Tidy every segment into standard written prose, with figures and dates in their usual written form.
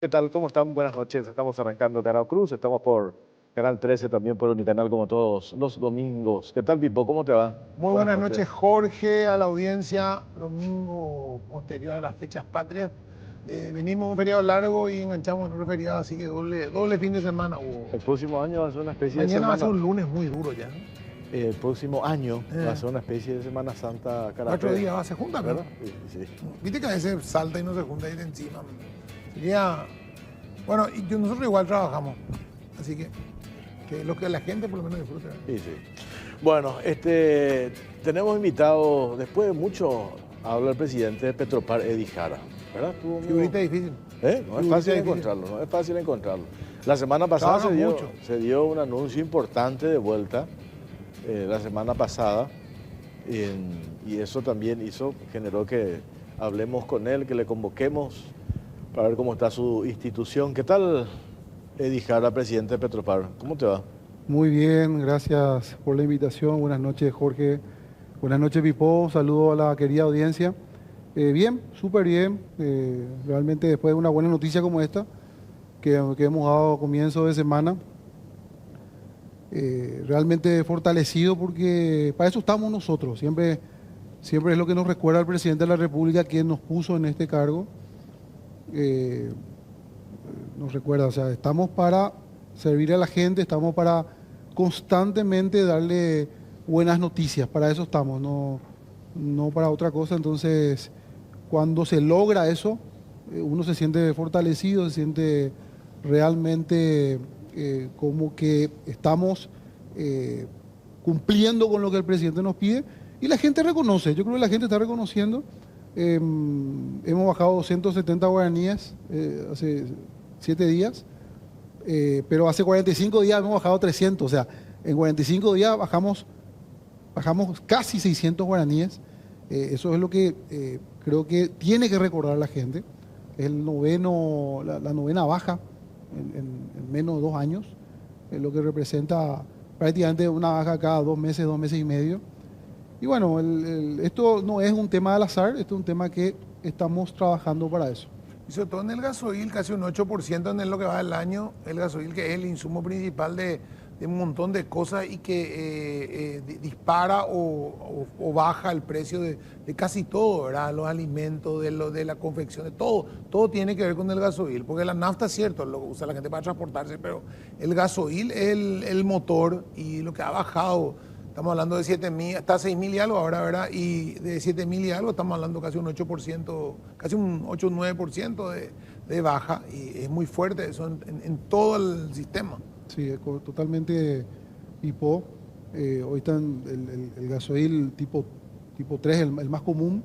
¿Qué tal? ¿Cómo están? Buenas noches. Estamos arrancando Canal Cruz. Estamos por Canal 13, también por Unicanal, como todos los domingos. ¿Qué tal, Pipo? ¿Cómo te va? Muy buenas noches, Jorge, a la audiencia. Domingo posterior a las fechas patrias. Venimos un feriado largo y enganchamos en otro feriado, así que doble fin de semana hubo. El próximo año va a ser una especie de Mañana va a ser semana. un lunes muy duro ya, ¿no? El próximo año va a ser una especie de Semana Santa Cuatro carapé, días va, se junta, ¿no? ¿verdad? Sí, sí. Viste que a veces salta y no se junta ahí de encima. Sería. Bueno, y nosotros igual trabajamos, así que lo que la gente por lo menos disfrute, ¿no? Sí, sí. Bueno, tenemos invitado, después de mucho, habla el presidente de Petropar, Eddie Jara, ¿verdad? Figurita difícil. No es Figurita fácil difícil. encontrarlo, no es fácil encontrarlo. La semana pasada Trabaja mucho. se dio un anuncio importante de vuelta, la semana pasada, y eso también generó que hablemos con él, que le convoquemos para ver cómo está su institución. ¿Qué tal, Eddie Jara, presidente de Petropar? ¿Cómo te va? Muy bien, gracias por la invitación. Buenas noches, Jorge. Buenas noches, Pipo. Saludo a la querida audiencia. Bien, súper bien. Realmente después de una buena noticia como esta, que hemos dado a comienzo de semana, realmente fortalecido porque para eso estamos nosotros. Siempre es lo que nos recuerda el presidente de la República, quien nos puso en este cargo. Nos recuerda, o sea, estamos para servir a la gente, estamos para constantemente darle buenas noticias, para eso estamos, no para otra cosa. Entonces, cuando se logra eso, uno se siente fortalecido, se siente realmente como que estamos cumpliendo con lo que el presidente nos pide, y la gente reconoce. Yo creo que la gente está reconociendo. Hemos bajado 270 guaraníes hace 7 días, pero hace 45 días hemos bajado 300, o sea, en 45 días bajamos casi 600 guaraníes. Eso es lo que creo que tiene que recordar la gente. Es la novena baja en menos de 2 años, lo que representa prácticamente una baja cada 2 meses y medio. Y bueno, esto no es un tema al azar, esto es un tema que estamos trabajando para eso. Y sobre todo en el gasoil, casi un 8% en lo que va del año, el gasoil, que es el insumo principal de un montón de cosas y que dispara o baja el precio de casi todo, ¿verdad? Los alimentos, de la confección, de todo tiene que ver con el gasoil, porque la nafta es cierto, lo usa la gente para transportarse, pero el gasoil es el motor, y lo que ha bajado. Estamos hablando de 7.000, hasta 6.000 y algo ahora, ¿verdad? Y de 7.000 y algo estamos hablando casi un 8%, casi un 8 o 9% de baja. Y es muy fuerte eso en todo el sistema. Sí, totalmente, Pipo. Hoy está el gasoil tipo 3, el más común,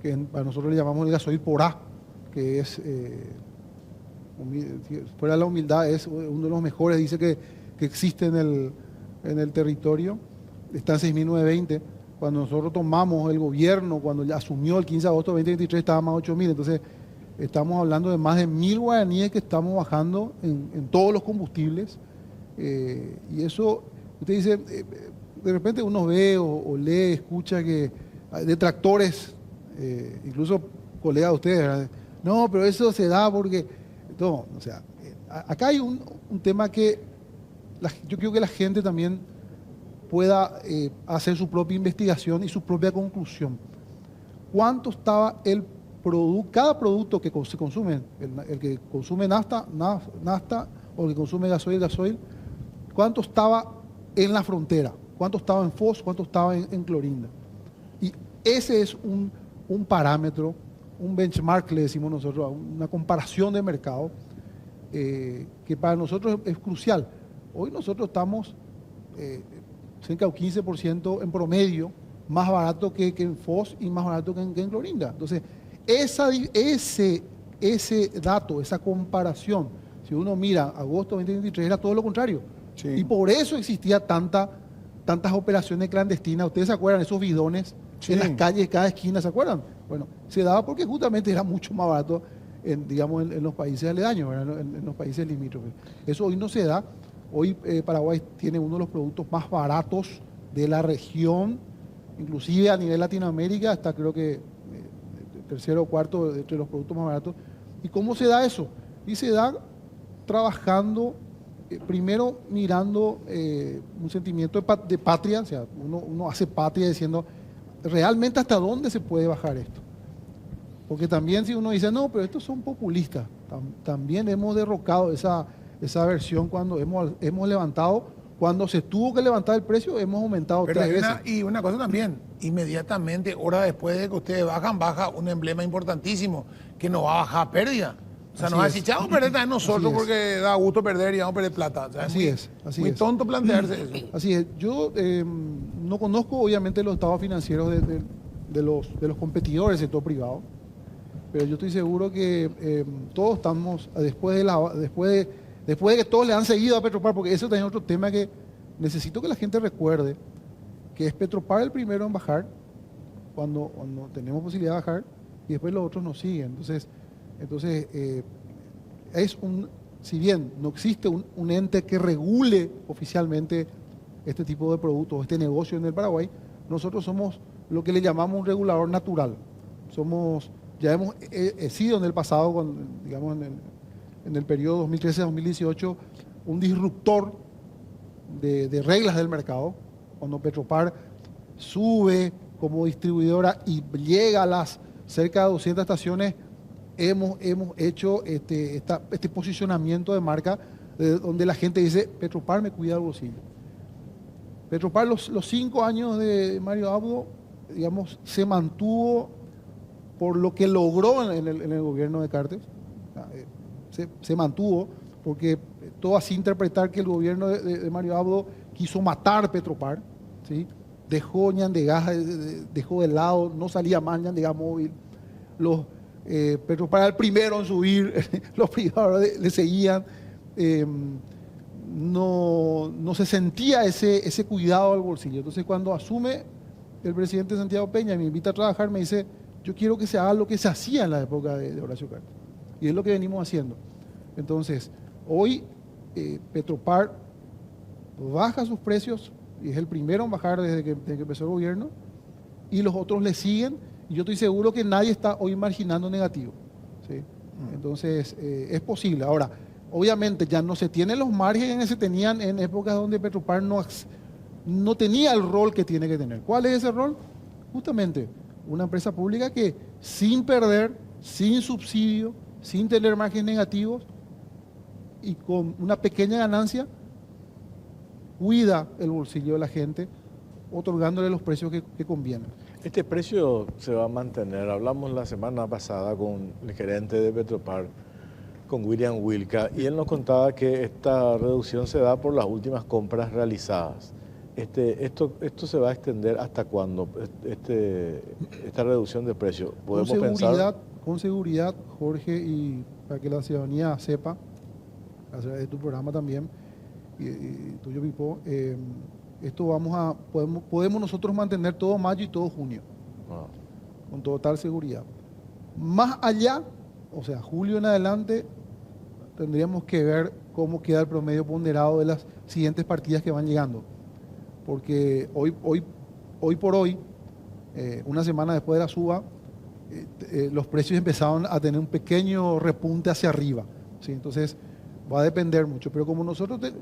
que para nosotros le llamamos el gasoil por A, que es, fuera de la humildad, es uno de los mejores, dice que existe en el territorio. Está en 6.920. Cuando nosotros tomamos el gobierno, cuando ya asumió el 15 de agosto de 2023, estaba más 8.000. Entonces, estamos hablando de más de 1.000 guaraníes que estamos bajando en todos los combustibles. Y eso, usted dice, de repente uno ve o lee, escucha que hay detractores, incluso colegas de ustedes, ¿verdad? No, pero eso se da porque... No, o sea, acá hay un tema que yo creo que la gente también pueda hacer su propia investigación y su propia conclusión. ¿Cuánto estaba cada producto que se consume, el que consume nafta o el que consume gasoil, cuánto estaba en la frontera, cuánto estaba en FOS, cuánto estaba en Clorinda? Y ese es un parámetro, un benchmark, le decimos nosotros, una comparación de mercado que para nosotros es crucial. Hoy nosotros estamos cerca del 15% en promedio más barato que en FOS y más barato que en Clorinda. Entonces, ese dato, esa comparación, si uno mira agosto 2023, era todo lo contrario. Sí. Y por eso existía tantas operaciones clandestinas. ¿Ustedes se acuerdan? Esos bidones Sí. en las calles, cada esquina, ¿se acuerdan? Bueno, se daba porque justamente era mucho más barato en los países aledaños, ¿verdad? En los países limítrofes. Eso hoy no se da. Hoy Paraguay tiene uno de los productos más baratos de la región, inclusive a nivel Latinoamérica, hasta creo que tercero o cuarto entre los productos más baratos. ¿Y cómo se da eso? Y se da trabajando, primero mirando un sentimiento de patria, o sea, uno hace patria diciendo, ¿realmente hasta dónde se puede bajar esto? Porque también si uno dice, no, pero estos son populistas, también hemos derrocado esa versión cuando hemos levantado, cuando se tuvo que levantar el precio, hemos aumentado Pero 3 veces. y una cosa también, inmediatamente, horas después de que ustedes bajan, baja un emblema importantísimo, que no va a bajar pérdida. O sea, Así no va a es. decir, chao, perder también nosotros Así es. porque da gusto perder y vamos a perder plata. O sea, Así es. muy tonto plantearse eso. Así es. Yo no conozco obviamente los estados financieros de los competidores del sector privado, pero yo estoy seguro que todos estamos, después de que todos le han seguido a Petropar, porque eso también es otro tema que necesito que la gente recuerde, que es Petropar el primero en bajar, cuando tenemos posibilidad de bajar, y después los otros nos siguen. Entonces si bien no existe un ente que regule oficialmente este tipo de productos, este negocio en el Paraguay, nosotros somos lo que le llamamos un regulador natural. Ya hemos sido en el pasado, digamos en el periodo 2013-2018, un disruptor de reglas del mercado. Cuando Petropar sube como distribuidora y llega a las cerca de 200 estaciones, hemos hecho este posicionamiento de marca donde la gente dice, Petropar me cuida el bolsillo. Petropar los 5 años de Mario Abdo, digamos, se mantuvo por lo que logró en el gobierno de Cartes. Se mantuvo porque todo así interpretar que el gobierno de Mario Abdo quiso matar Petropar, ¿sí? Dejó Ñandegas, dejó de lado, no salía más Ñandegas móvil. Petropar era el primero en subir, los privados le seguían. No se sentía ese cuidado al bolsillo. Entonces, cuando asume el presidente Santiago Peña y me invita a trabajar, me dice, yo quiero que se haga lo que se hacía en la época de Horacio Cartes. Y es lo que venimos haciendo. Entonces, hoy Petropar baja sus precios, y es el primero en bajar desde que empezó el gobierno, y los otros le siguen, y yo estoy seguro que nadie está hoy marginando negativo, ¿sí? Entonces, es posible. Ahora, obviamente ya no se tienen los márgenes que se tenían en épocas donde Petropar no tenía el rol que tiene que tener. ¿Cuál es ese rol? Justamente una empresa pública que sin perder, sin subsidio, sin tener márgenes negativos y con una pequeña ganancia, cuida el bolsillo de la gente, otorgándole los precios que convienen. Este precio se va a mantener. Hablamos la semana pasada con el gerente de Petropar, con William Wilca, y él nos contaba que esta reducción se da por las últimas compras realizadas. Esto se va a extender hasta cuándo, esta reducción de precio. ¿Podemos pensar? Con seguridad, Jorge, y para que la ciudadanía sepa, a través de tu programa también, y tuyo, Pipo, esto podemos nosotros mantener todo mayo y todo junio, con total seguridad. Más allá, o sea, julio en adelante, tendríamos que ver cómo queda el promedio ponderado de las siguientes partidas que van llegando. Porque hoy por hoy, una semana después de la suba, los precios empezaron a tener un pequeño repunte hacia arriba, ¿sí? Entonces va a depender mucho, pero como nosotros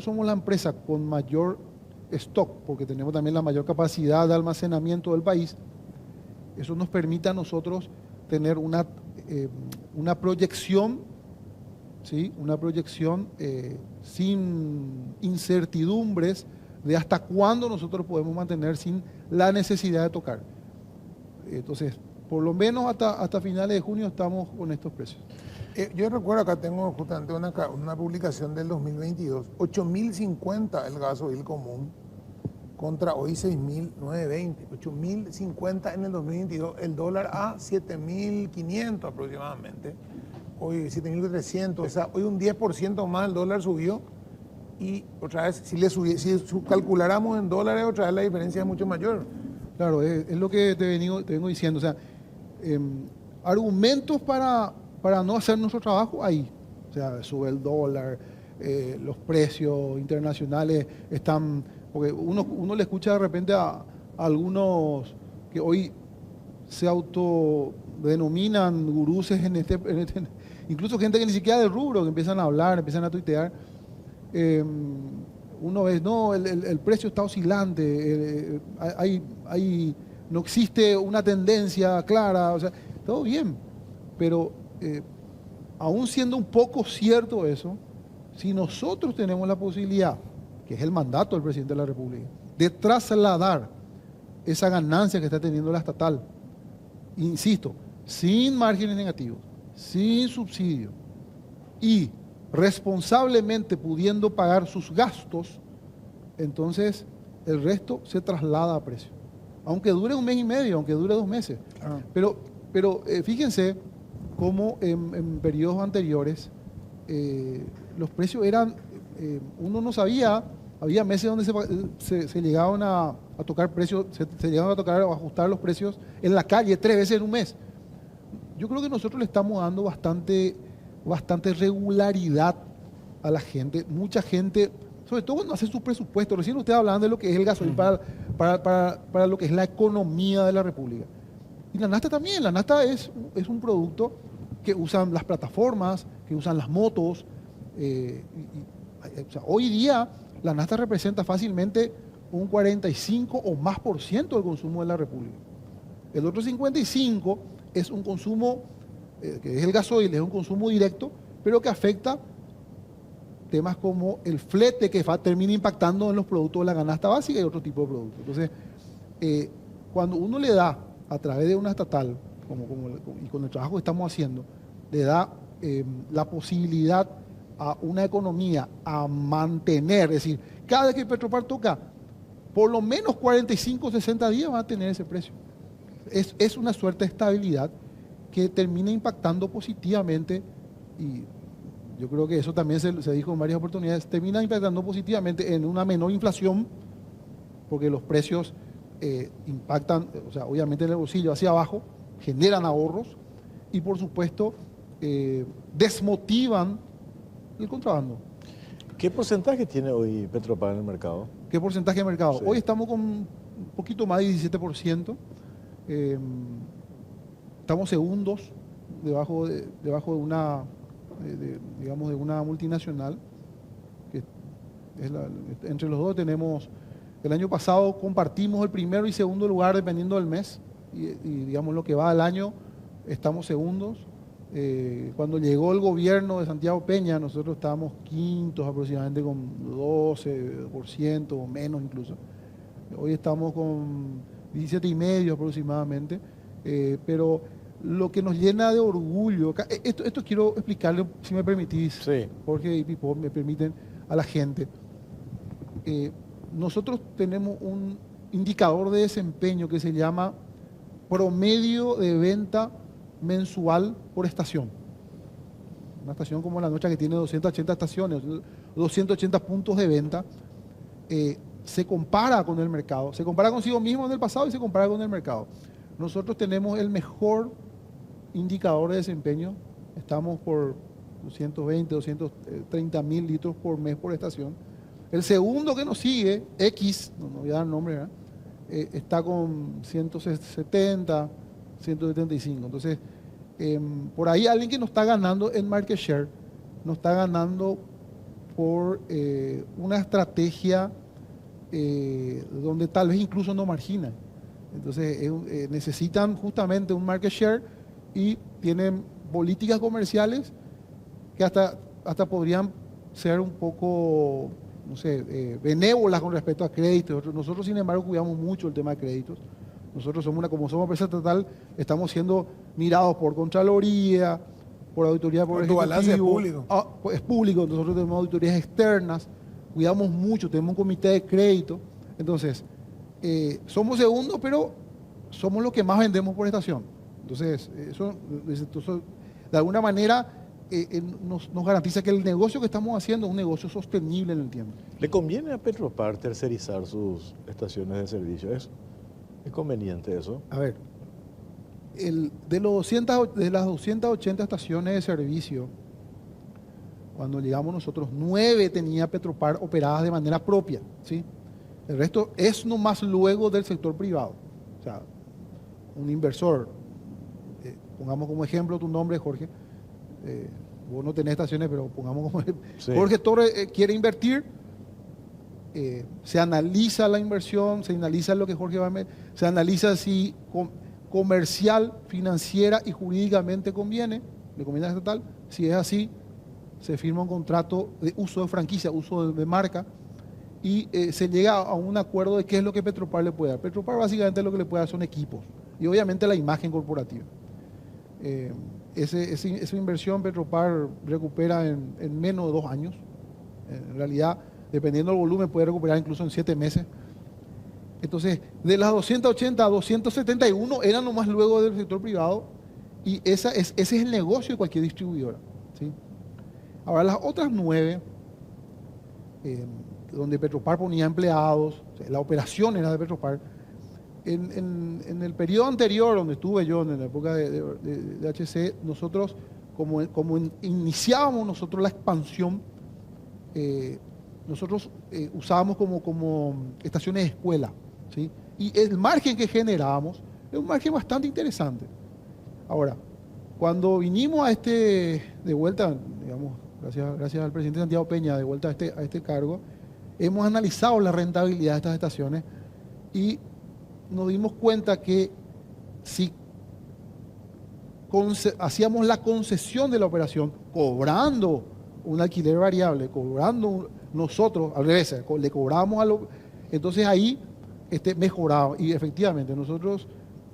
somos la empresa con mayor stock, porque tenemos también la mayor capacidad de almacenamiento del país, eso nos permite a nosotros tener una proyección, ¿sí? Una proyección sin incertidumbres de hasta cuándo nosotros podemos mantener sin la necesidad de tocar. Entonces, por lo menos hasta finales de junio estamos con estos precios. Yo recuerdo, acá tengo justamente una publicación del 2022, 8.050 el gasoil común contra hoy 6.920, 8.050 en el 2022, el dólar a 7.500 aproximadamente, hoy 7.300, o sea, hoy un 10% más el dólar subió. Y otra vez, si calculáramos en dólares, otra vez la diferencia es mucho mayor. Claro, es lo que te vengo diciendo. O sea, argumentos para no hacer nuestro trabajo ahí. O sea, sube el dólar, los precios internacionales están... Porque uno le escucha de repente a algunos que hoy se autodenominan guruses incluso gente que ni siquiera del rubro, que empiezan a hablar, empiezan a tuitear. Uno ve, no, el precio está oscilante, no existe una tendencia clara, o sea, todo bien, pero aún siendo un poco cierto eso, si nosotros tenemos la posibilidad, que es el mandato del presidente de la República, de trasladar esa ganancia que está teniendo la estatal, insisto, sin márgenes negativos, sin subsidio y responsablemente pudiendo pagar sus gastos, entonces el resto se traslada a precio. Aunque dure un mes y medio, aunque dure 2 meses. Claro. Pero fíjense cómo en periodos anteriores los precios eran, uno no sabía, había meses donde se llegaban a tocar precios, se llegaban a tocar o ajustar los precios en la calle 3 veces en un mes. Yo creo que nosotros le estamos dando bastante regularidad a la gente. Mucha gente, sobre todo cuando hace sus presupuestos, recién ustedes hablaban de lo que es el gasoil para lo que es la economía de la República. Y la nafta también, la nafta es un producto que usan las plataformas, que usan las motos. O sea, hoy día la nafta representa fácilmente un 45 o más % del consumo de la República. El otro 55 es un consumo, que es el gasoil, es un consumo directo, pero que afecta temas como el flete que termina impactando en los productos de la canasta básica y otro tipo de productos. Entonces, cuando uno le da a través de una estatal, y con el trabajo que estamos haciendo, le da la posibilidad a una economía a mantener, es decir, cada vez que Petropar toca, por lo menos 45 o 60 días va a tener ese precio. Es una suerte de estabilidad que termina impactando positivamente, y yo creo que eso también se dijo en varias oportunidades, termina impactando positivamente en una menor inflación, porque los precios impactan, o sea, obviamente en el bolsillo hacia abajo, generan ahorros y por supuesto desmotivan el contrabando. ¿Qué porcentaje tiene hoy Petropar en el mercado? ¿Qué porcentaje de mercado? Sí. Hoy estamos con un poquito más de 17%. Estamos segundos debajo de una, digamos, de una multinacional. Que entre los dos tenemos, el año pasado compartimos el primero y segundo lugar dependiendo del mes. Y digamos lo que va al año, estamos segundos. Cuando llegó el gobierno de Santiago Peña, nosotros estábamos quintos aproximadamente con 12% o menos incluso. Hoy estamos con 17,5 aproximadamente, pero lo que nos llena de orgullo, esto quiero explicarle, si me permitís, Sí. Jorge y Pipo, me permiten a la gente. Nosotros tenemos un indicador de desempeño que se llama promedio de venta mensual por estación. Una estación como la nuestra que tiene 280 estaciones, 280 puntos de venta, se compara con el mercado, se compara consigo mismo en el pasado y se compara con el mercado. Nosotros tenemos el mejor indicador de desempeño, estamos por 220, 230 mil litros por mes por estación. El segundo que nos sigue, X, no voy a dar nombre, ¿verdad? Está con 170, 175. Entonces, por ahí alguien que nos está ganando en market share, nos está ganando por una estrategia donde tal vez incluso no marginan. Entonces, necesitan justamente un market share y tienen políticas comerciales que hasta podrían ser un poco, no sé, benévolas con respecto a créditos. Nosotros, sin embargo, cuidamos mucho el tema de créditos. Nosotros como somos empresa estatal, estamos siendo mirados por Contraloría, por auditoría por tu balance es Ejecutivo. público. Es público, nosotros tenemos auditorías externas, cuidamos mucho, tenemos un comité de crédito. Entonces, somos segundos, pero somos los que más vendemos por estación. Entonces, eso de alguna manera nos garantiza que el negocio que estamos haciendo es un negocio sostenible en el tiempo. ¿Le conviene a Petropar tercerizar sus estaciones de servicio? ¿Es conveniente eso? A ver, de las 280 estaciones de servicio, cuando llegamos nosotros, 9 tenía Petropar operadas de manera propia, ¿sí? El resto es nomás luego del sector privado. O sea, un inversor, pongamos como ejemplo tu nombre, Jorge, Vos no tenés estaciones, pero pongamos como Sí. Jorge Torres quiere invertir, se analiza la inversión, se analiza lo que Jorge va a meter, se analiza si comercial, financiera y jurídicamente conviene, le conviene al estatal. Si es así, se firma un contrato de uso de franquicia, uso de marca, y se llega a un acuerdo de qué es lo que Petropar le puede dar. Petropar básicamente lo que le puede dar son equipos y obviamente la imagen corporativa. Esa inversión Petropar recupera en menos de 2 años. En realidad, dependiendo del volumen, puede recuperar incluso en 7 meses. Entonces, de las 280 a 271 eran nomás luego del sector privado, y ese es el negocio de cualquier distribuidora, ¿sí? Ahora, las otras 9, donde Petropar ponía empleados, o sea, la operación era de Petropar. En el periodo anterior, donde estuve yo, en la época de HC, nosotros, como iniciábamos nosotros la expansión, nosotros usábamos como estaciones de escuela, ¿sí? Y el margen que generábamos es un margen bastante interesante. Ahora, cuando vinimos de vuelta, digamos, gracias al presidente Santiago Peña, de vuelta a este cargo, hemos analizado la rentabilidad de estas estaciones y nos dimos cuenta que si hacíamos la concesión de la operación cobrando un alquiler variable, nosotros, al revés, le cobrábamos entonces ahí mejoraba. Y efectivamente, nosotros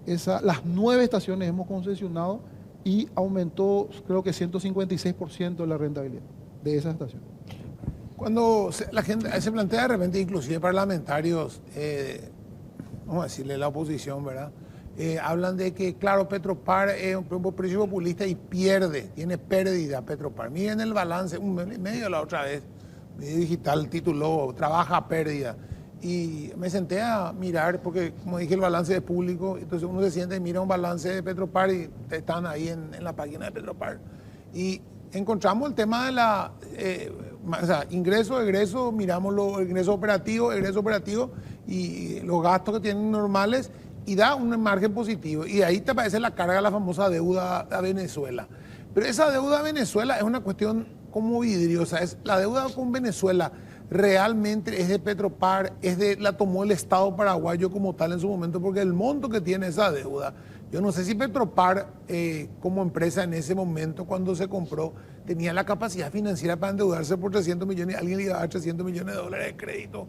las 9 estaciones hemos concesionado y aumentó, creo que 156% la rentabilidad de esas estaciones. Cuando la gente se plantea de repente, inclusive parlamentarios, vamos a decirle la oposición, ¿verdad? Hablan de que, claro, Petropar es un precio populista y tiene pérdida Petropar. Miren el balance, medio la otra vez, medio digital tituló, trabaja a pérdida. Y me senté a mirar, porque como dije, el balance es público, entonces uno se siente y mira un balance de Petropar y están ahí en la página de Petropar. Y encontramos el tema de o sea, ingreso, egreso, miramos los egreso operativo y los gastos que tienen normales, y da un margen positivo. Y ahí te aparece la carga de la famosa deuda a Venezuela. Pero esa deuda a Venezuela es una cuestión como vidriosa. La deuda con Venezuela realmente es de Petropar, la tomó el Estado paraguayo como tal en su momento, porque el monto que tiene esa deuda, yo no sé si Petropar como empresa en ese momento, cuando se compró, tenía la capacidad financiera para endeudarse por 300 millones, alguien le iba a dar 300 millones de dólares de crédito.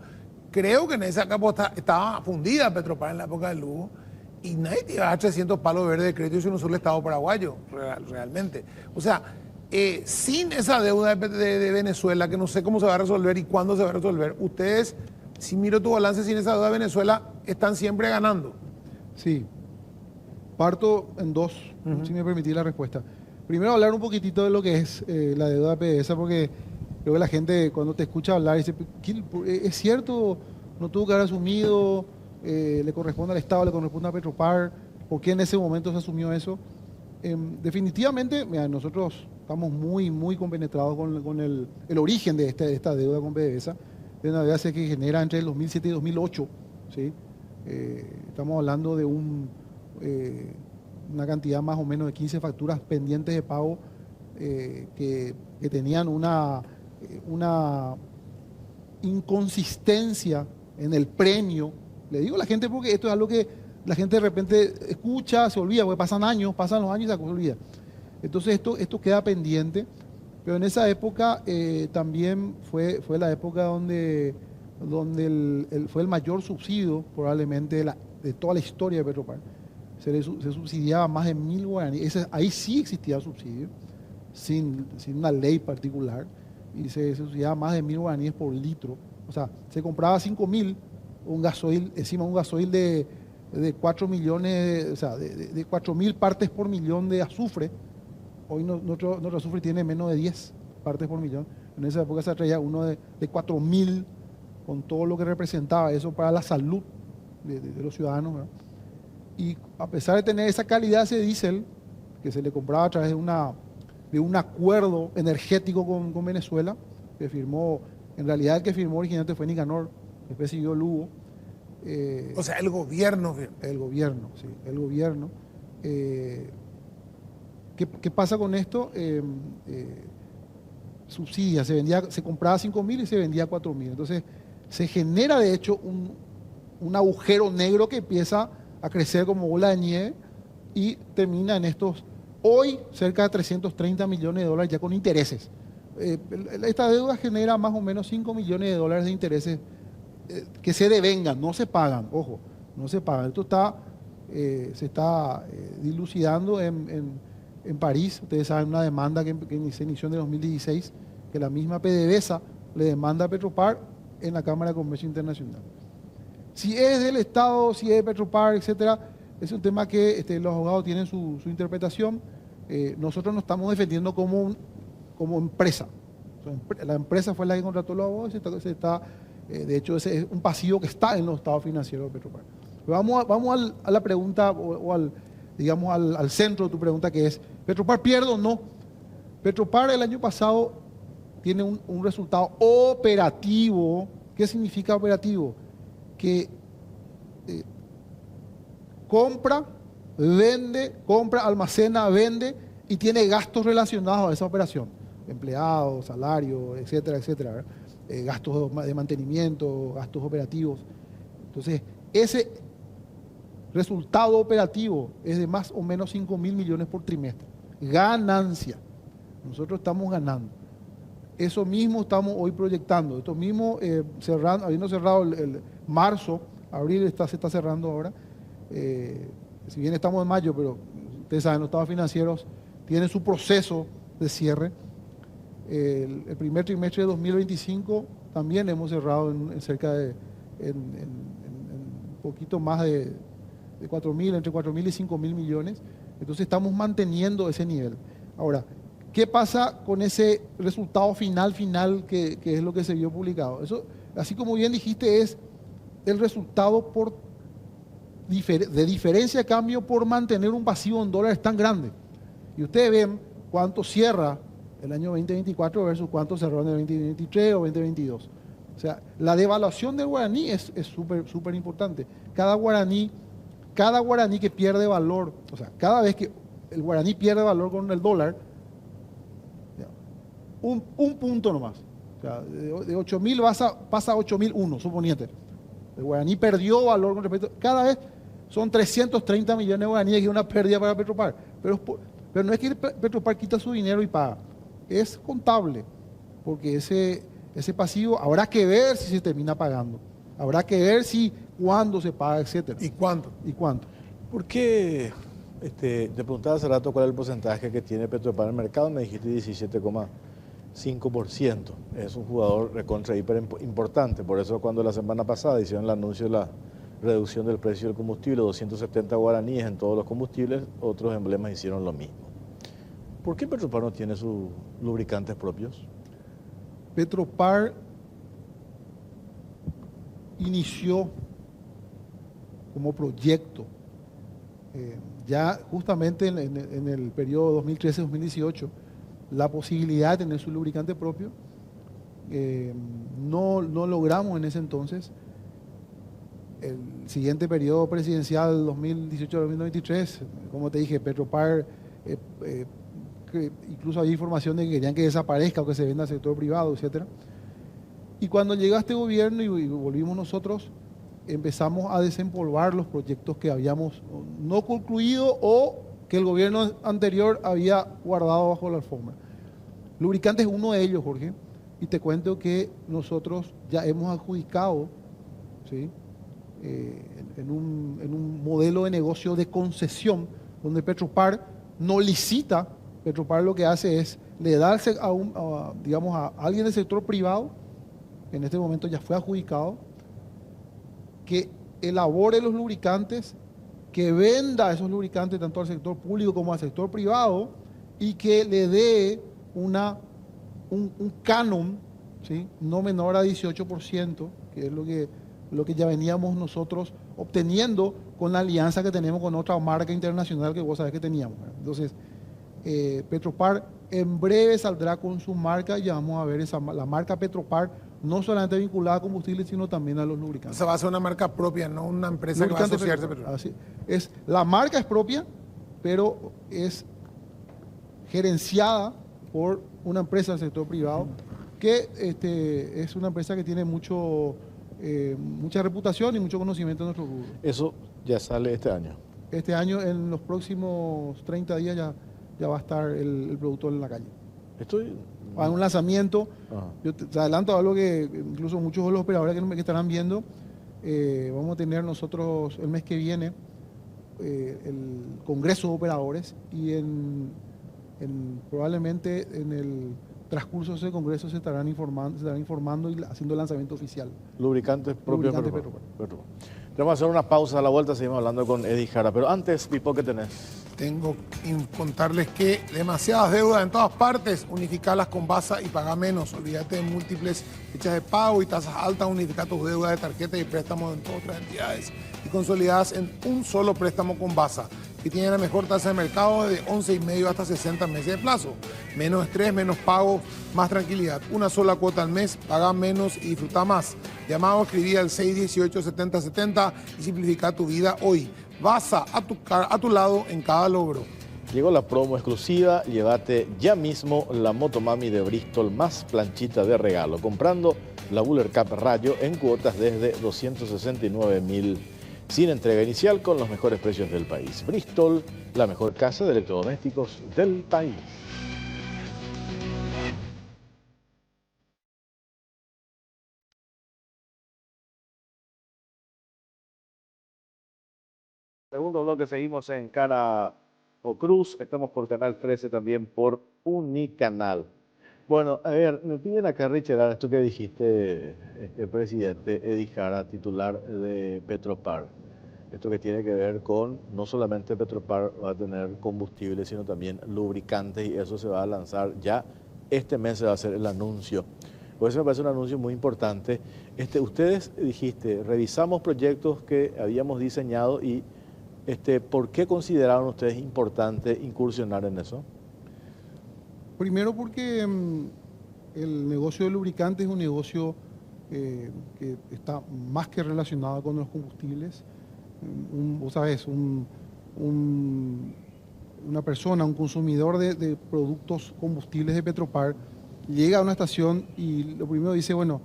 Creo que en esa capa estaba fundida Petropar en la época de Lugo, y nadie te iba a dar 300 palos verdes de crédito si no solo el Estado paraguayo, realmente. O sea, sin esa deuda de Venezuela, que no sé cómo se va a resolver y cuándo se va a resolver, ustedes, si miro tu balance sin esa deuda de Venezuela, están siempre ganando. Sí. Parto en 2, si me permitís la respuesta. Primero, hablar un poquitito de lo que es la deuda de PDVSA, porque creo que la gente cuando te escucha hablar dice, ¿es cierto? ¿No tuvo que haber asumido? ¿Le corresponde al Estado? ¿Le corresponde a Petropar? ¿Por qué en ese momento se asumió eso? Definitivamente, mira, nosotros estamos muy compenetrados con el origen de esta deuda con PDVSA. Es una deuda que genera entre el 2007 y 2008, ¿sí? Estamos hablando de una cantidad más o menos de 15 facturas pendientes de pago que tenían una inconsistencia en el premio. Le digo a la gente porque esto es algo que la gente de repente escucha, se olvida, porque pasan los años y se olvida. Entonces esto queda pendiente, pero en esa época también fue la época donde fue el mayor subsidio probablemente de toda la historia de Petropar. Se subsidiaba más de 1.000 guaraníes. Ahí sí existía subsidio, sin una ley particular, y se subsidiaba más de 1.000 guaraníes por litro. O sea, se compraba 5.000 un gasoil de 4 millones, o sea, de 4.000 partes por millón de azufre. Hoy nuestro azufre tiene menos de 10 partes por millón. En esa época se traía uno de 4.000, con todo lo que representaba eso para la salud de los ciudadanos, ¿verdad? Y a pesar de tener esa calidad ese diésel, que se le compraba a través de un acuerdo energético con Venezuela, que firmó, en realidad el que firmó originalmente fue Nicanor, después siguió Lugo. O sea, el gobierno. El gobierno, sí, el gobierno. ¿Qué pasa con esto? Subsidia, se compraba 5.000 y se vendía 4.000. Entonces, se genera de hecho un agujero negro que empieza a crecer como bola de nieve y termina en estos, hoy, cerca de 330 millones de dólares ya con intereses. Esta deuda genera más o menos 5 millones de dólares de intereses que se devengan, no se pagan, ojo, no se pagan. Esto se está dilucidando en París. Ustedes saben, una demanda que se inició en el 2016, que la misma PDVSA le demanda a Petropar en la Cámara de Comercio Internacional. Si es del Estado, si es de Petropar, etcétera, es un tema que los abogados tienen su interpretación. Nosotros nos estamos defendiendo como empresa. La empresa fue la que contrató los abogados y de hecho, ese es un pasivo que está en los estados financieros de Petropar. Pero vamos a la pregunta digamos, al centro de tu pregunta, que es, ¿Petropar pierde o no? Petropar el año pasado tiene un resultado operativo. ¿Qué significa operativo? Que compra, almacena, vende y tiene gastos relacionados a esa operación. Empleados, salarios, etcétera, etcétera, ¿verdad? Gastos de mantenimiento, gastos operativos. Entonces, ese resultado operativo es de más o menos 5.000 millones por trimestre. Ganancia. Nosotros estamos ganando. Eso mismo estamos hoy proyectando. Esto mismo, habiendo cerrado el marzo, abril se está cerrando ahora. Si bien estamos en mayo, pero ustedes saben, los estados financieros tienen su proceso de cierre. El primer trimestre de 2025 también hemos cerrado en cerca de un poquito más de 4.000, entre 4.000 y 5.000 millones. Entonces estamos manteniendo ese nivel. Ahora, ¿qué pasa con ese resultado final que es lo que se vio publicado? Eso, así como bien dijiste, es el resultado de diferencia de cambio por mantener un pasivo en dólares tan grande. Y ustedes ven cuánto cierra el año 2024 versus cuánto cerró en el 2023 o 2022. O sea, la devaluación del guaraní es súper importante. Cada guaraní que pierde valor, o sea, cada vez que el guaraní pierde valor con el dólar, un punto nomás. O sea, de 8.000 pasa a 8.001, suponiente. El guaraní perdió valor con respecto. Cada vez son 330 millones de guaraníes, que es una pérdida para Petropar. Pero no es que Petropar quita su dinero y paga. Es contable, porque ese pasivo habrá que ver si se termina pagando. Habrá que ver cuándo se paga, etcétera. ¿Y cuánto? ¿Por qué? Te preguntaba hace rato cuál es el porcentaje que tiene Petropar en el mercado, me dijiste 17,5%. Es un jugador recontra hiper importante, por eso cuando la semana pasada hicieron el anuncio de la reducción del precio del combustible, 270 guaraníes en todos los combustibles, otros emblemas hicieron lo mismo. ¿Por qué Petropar no tiene sus lubricantes propios? Petropar inició como proyecto ya justamente en el periodo 2013-2018 la posibilidad de tener su lubricante propio. No logramos en ese entonces. El siguiente periodo presidencial 2018-2023, como te dije, Petropar, incluso había información de que querían que desaparezca o que se venda al sector privado, etc. Y cuando llega este gobierno y volvimos nosotros, empezamos a desempolvar los proyectos que habíamos no concluido o que el gobierno anterior había guardado bajo la alfombra. Lubricante es uno de ellos, Jorge, y te cuento que nosotros ya hemos adjudicado, ¿sí?, en un modelo de negocio de concesión, donde Petropar no licita. Petropar lo que hace es le darse digamos, a alguien del sector privado, en este momento ya fue adjudicado, que elabore los lubricantes, que venda esos lubricantes tanto al sector público como al sector privado y que le dé un canon, ¿sí?, no menor a 18%, que es lo que ya veníamos nosotros obteniendo con la alianza que tenemos con otra marca internacional que vos sabés que teníamos, ¿verdad? Entonces, Petropar en breve saldrá con su marca y ya vamos a ver la marca Petropar, no solamente vinculada a combustible, sino también a los lubricantes. Esa va a ser una marca propia, no una empresa que va a asociarse. Así, la marca es propia, pero es gerenciada por una empresa del sector privado, que es una empresa que tiene mucha reputación y mucho conocimiento en nuestro rubro. Eso ya sale este año. Este año, en los próximos 30 días, ya va a estar el producto en la calle. Va a un lanzamiento. Te adelanto algo que incluso muchos de los operadores que estarán viendo, vamos a tener nosotros el mes que viene el Congreso de Operadores, y probablemente en el transcurso de ese congreso se estarán informando y haciendo el lanzamiento oficial. Lubricantes propios de Petropar. Vamos a hacer una pausa, a la vuelta seguimos hablando con Eddie Jara. Pero antes, Pipo, ¿qué tenés? Tengo que contarles que demasiadas deudas en todas partes, unificarlas con Basa y paga menos. Olvídate de múltiples fechas de pago y tasas altas, unifica tus deudas de tarjeta y préstamos en todas otras entidades y consolidadas en un solo préstamo con Basa, que tiene la mejor tasa de mercado de 11,5 hasta 60 meses de plazo. Menos estrés, menos pago, más tranquilidad. Una sola cuota al mes, paga menos y disfruta más. Llamado, escribí al 618-7070 y simplifica tu vida hoy. Basa, a tu lado en cada logro. Llegó la promo exclusiva, llévate ya mismo la Motomami de Bristol más planchita de regalo, comprando la Buller Cup Rayo en cuotas desde 269.000, sin entrega inicial, con los mejores precios del país. Bristol, la mejor casa de electrodomésticos del país. Segundo bloque, seguimos en Cara o Cruz. Estamos por Canal 13, también por Unicanal. Bueno, a ver, me piden acá reiterar esto que dijiste, presidente Eddie Jara, titular de Petropar. Esto que tiene que ver con, no solamente Petropar va a tener combustible, sino también lubricantes, y eso se va a lanzar ya este mes, se va a hacer el anuncio. Por eso me parece un anuncio muy importante. Ustedes dijiste, revisamos proyectos que habíamos diseñado y ¿por qué consideraron ustedes importante incursionar en eso? Primero porque el negocio de lubricantes es un negocio que está más que relacionado con los combustibles. Vos sabés, una persona, un consumidor de productos combustibles de Petropar, llega a una estación y lo primero dice, bueno,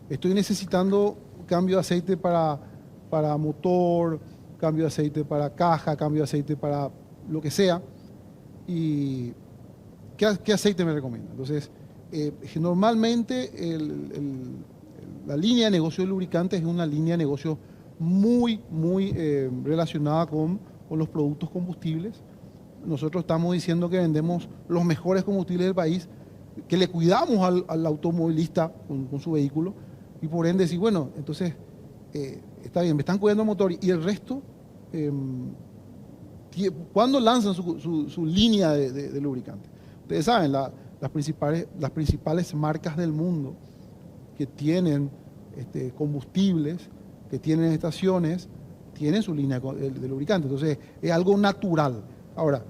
estoy necesitando cambio de aceite para motor, cambio de aceite para caja, cambio de aceite para lo que sea, y ¿qué aceite me recomienda? Entonces, normalmente la línea de negocio de lubricantes es una línea de negocio muy relacionada con los productos combustibles. Nosotros estamos diciendo que vendemos los mejores combustibles del país, que le cuidamos al automovilista con su vehículo, y por ende decir, bueno, entonces está bien, me están cuidando el motor, y el resto, ¿cuándo lanzan su línea de lubricante? Ustedes saben, las principales marcas del mundo que tienen combustibles, que tienen estaciones, tienen su línea de lubricante. Entonces, es algo natural. Ahora,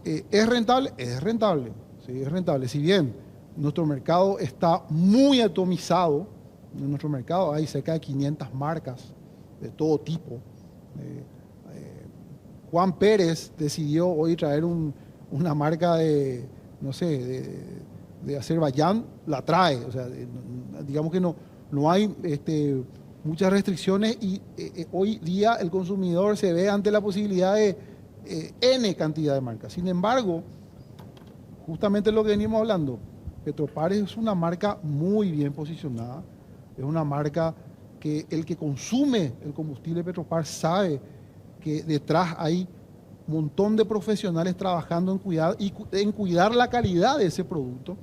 ¿es rentable? Es rentable, sí, es rentable. Si bien nuestro mercado está muy atomizado, en nuestro mercado hay cerca de 500 marcas de todo tipo. Juan Pérez decidió hoy traer una marca de, no sé, de Azerbaiyán, la trae. O sea, digamos que no hay muchas restricciones, y hoy día el consumidor se ve ante la posibilidad de N cantidad de marcas. Sin embargo, justamente lo que venimos hablando, Petropar es una marca muy bien posicionada, es una marca que el que consume el combustible Petropar sabe que detrás hay un montón de profesionales trabajando en cuidar la calidad de ese producto,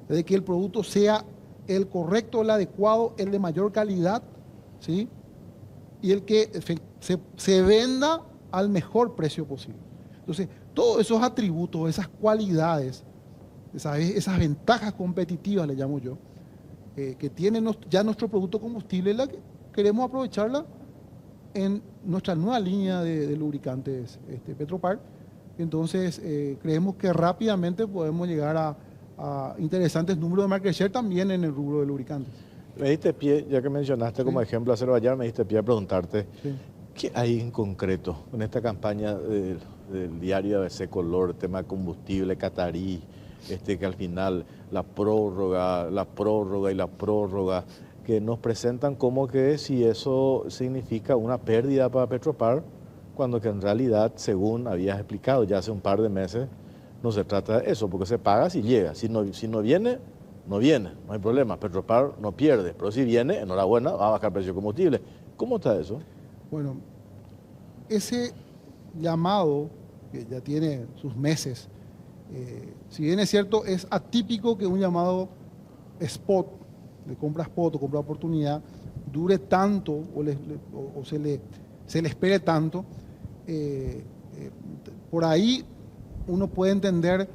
de que el producto sea el correcto, el adecuado, el de mayor calidad, ¿sí? Y el que se venda al mejor precio posible. Entonces, todos esos atributos, esas cualidades, esas ventajas competitivas, le llamo yo, que tiene ya nuestro producto combustible, la que queremos aprovecharla en nuestra nueva línea de lubricantes Petropar. Entonces, creemos que rápidamente podemos llegar a interesantes números de market share también en el rubro de lubricantes. Me diste pie, ya que mencionaste como ejemplo Azerbaiyán, me diste pie a preguntarte, Sí. ¿Qué hay en concreto en esta campaña del diario ABC Color, tema de combustible catarí, que al final la prórroga y la prórroga, que nos presentan como que si eso significa una pérdida para Petropar, cuando que en realidad, según habías explicado ya hace un par de meses, no se trata de eso, porque se paga si llega. Si no viene, no viene, no hay problema. Petropar no pierde, pero si viene, enhorabuena, va a bajar el precio de combustible. ¿Cómo está eso? Bueno, ese llamado, que ya tiene sus meses, si bien es cierto, es atípico que un llamado spot, de compra spot o compra oportunidad, dure tanto o se le espere tanto, por ahí uno puede entender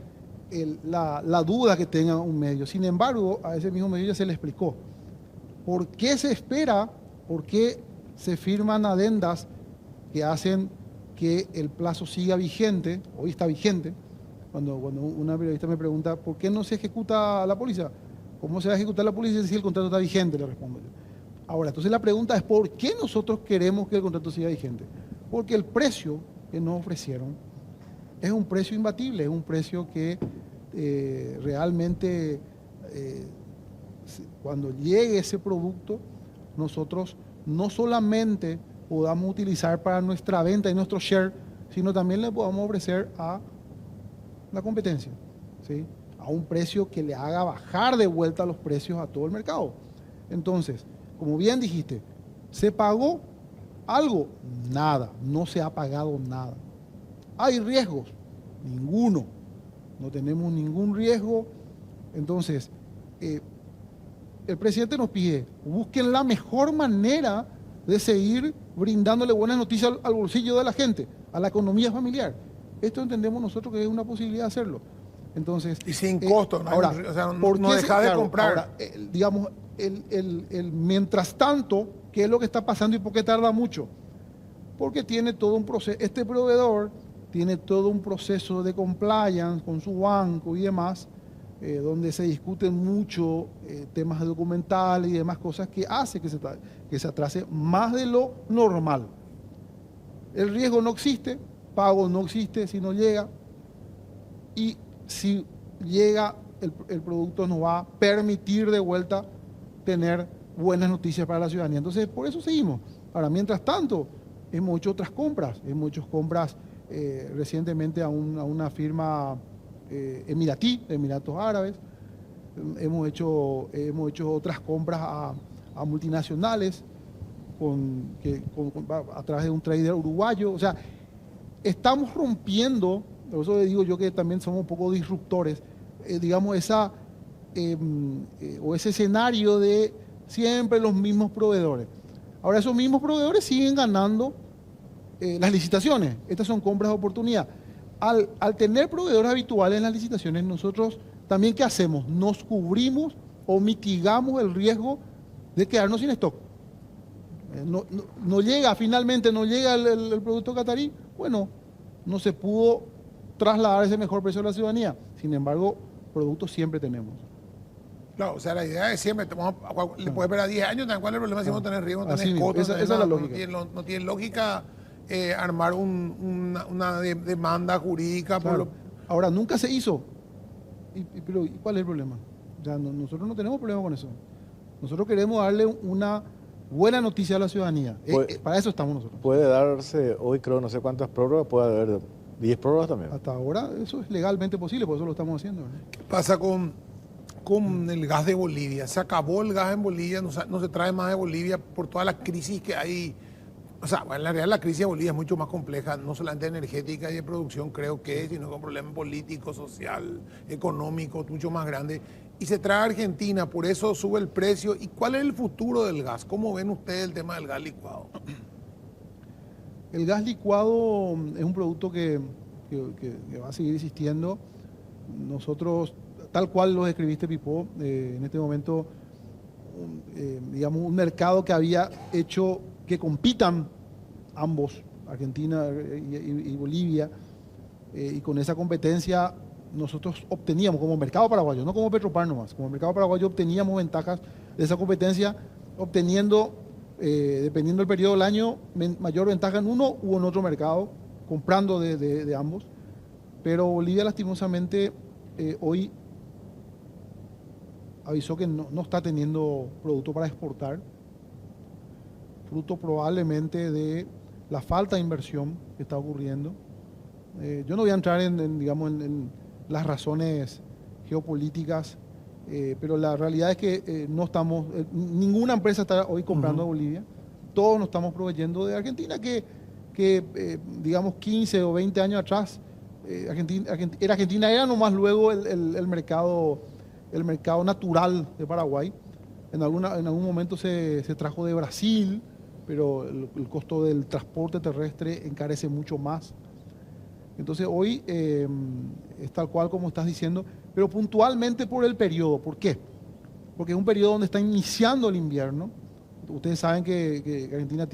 la duda que tenga un medio. Sin embargo, a ese mismo medio ya se le explicó por qué se espera, por qué se firman adendas que hacen que el plazo siga vigente. Hoy está vigente. Cuando una periodista me pregunta ¿por qué no se ejecuta la póliza? ¿Cómo se va a ejecutar la póliza si el contrato está vigente? Le respondo yo. Ahora, entonces la pregunta es ¿por qué nosotros queremos que el contrato siga vigente? Porque el precio que nos ofrecieron es un precio imbatible, es un precio que realmente cuando llegue ese producto, nosotros no solamente podamos utilizar para nuestra venta y nuestro share, sino también le podamos ofrecer a la competencia, ¿sí? A un precio que le haga bajar de vuelta los precios a todo el mercado. Entonces, como bien dijiste, ¿se pagó algo? Nada, no se ha pagado nada. ¿Hay riesgos? Ninguno. No tenemos ningún riesgo. Entonces, el presidente nos pide, busquen la mejor manera de seguir brindándole buenas noticias al bolsillo de la gente, a la economía familiar. Esto entendemos nosotros que es una posibilidad de hacerlo. Entonces, y sin costo, ¿no? Ahora, O sea, no deja de comprar. Ahora, digamos, mientras tanto, ¿qué es lo que está pasando y por qué tarda mucho? Porque tiene todo un proceso, este proveedor tiene todo un proceso de compliance con su banco y demás, donde se discuten mucho temas documentales y demás cosas que hace que se atrase más de lo normal. El riesgo no existe, pago no existe si no llega, y si llega el producto nos va a permitir de vuelta tener buenas noticias para la ciudadanía. Entonces, por eso seguimos. Ahora, mientras tanto, hemos hecho otras compras, recientemente a una firma emiratí, de Emiratos Árabes, hemos hecho otras compras a multinacionales a través de un trader uruguayo. O sea, estamos rompiendo, por eso le digo yo que también somos un poco disruptores, digamos, ese escenario de siempre los mismos proveedores. Ahora, esos mismos proveedores siguen ganando las licitaciones. Estas son compras de oportunidad. Al tener proveedores habituales en las licitaciones, nosotros también, ¿qué hacemos? Nos cubrimos o mitigamos el riesgo de quedarnos sin stock. Finalmente no llega el producto catarí, bueno, no se pudo trasladar ese mejor precio a la ciudadanía. Sin embargo, productos siempre tenemos. Claro, o sea, la idea es siempre, le puedes ver a 10 años, ¿cuál es el problema si no tenés riesgo, no tenés costos? Esa es la lógica. No tiene lógica armar una demanda jurídica. Claro. Ahora, nunca se hizo. Pero ¿cuál es el problema? O sea, nosotros no tenemos problema con eso. Nosotros queremos darle una buena noticia a la ciudadanía. Para eso estamos nosotros. Puede darse, hoy creo, no sé cuántas prórrogas, puede haber 10 prórrogas también. Hasta ahora eso es legalmente posible, por eso lo estamos haciendo. ¿Qué pasa con el gas de Bolivia? Se acabó el gas en Bolivia, no se trae más de Bolivia por toda la crisis que hay. O sea, en la realidad la crisis de Bolivia es mucho más compleja, no solamente energética y de producción, creo que, sino con problemas políticos, social, económico, mucho más grande. Y se trae a Argentina, por eso sube el precio. ¿Y cuál es el futuro del gas? ¿Cómo ven ustedes el tema del gas licuado? El gas licuado es un producto que va a seguir existiendo. Nosotros, tal cual lo describiste, Pipo, en este momento, digamos, un mercado que había hecho que compitan ambos, Argentina y Bolivia, y con esa competencia nosotros obteníamos como mercado paraguayo, no como Petropar nomás, como mercado paraguayo obteníamos ventajas de esa competencia, obteniendo dependiendo del periodo del año, mayor ventaja en uno u en otro mercado, comprando de ambos. Pero Bolivia lastimosamente hoy avisó que no está teniendo producto para exportar, fruto probablemente de la falta de inversión que está ocurriendo. Yo no voy a entrar digamos, en las razones geopolíticas, pero la realidad es que no estamos, ninguna empresa está hoy comprando a Bolivia, todos nos estamos proveyendo de Argentina, digamos 15 o 20 años atrás, Argentina era nomás luego el mercado natural de Paraguay. En algún momento se trajo de Brasil, pero el costo del transporte terrestre encarece mucho más. Entonces hoy es tal cual como estás diciendo, pero puntualmente por el periodo. ¿Por qué? Porque es un periodo donde está iniciando el invierno. Ustedes saben que Argentina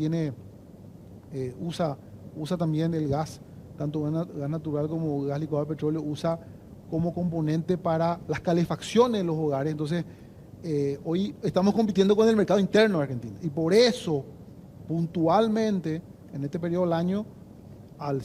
usa también el gas, tanto gas natural como gas licuado de petróleo, usa como componente para las calefacciones de los hogares. Entonces, hoy estamos compitiendo con el mercado interno de Argentina. Y por eso, puntualmente, en este periodo del año, al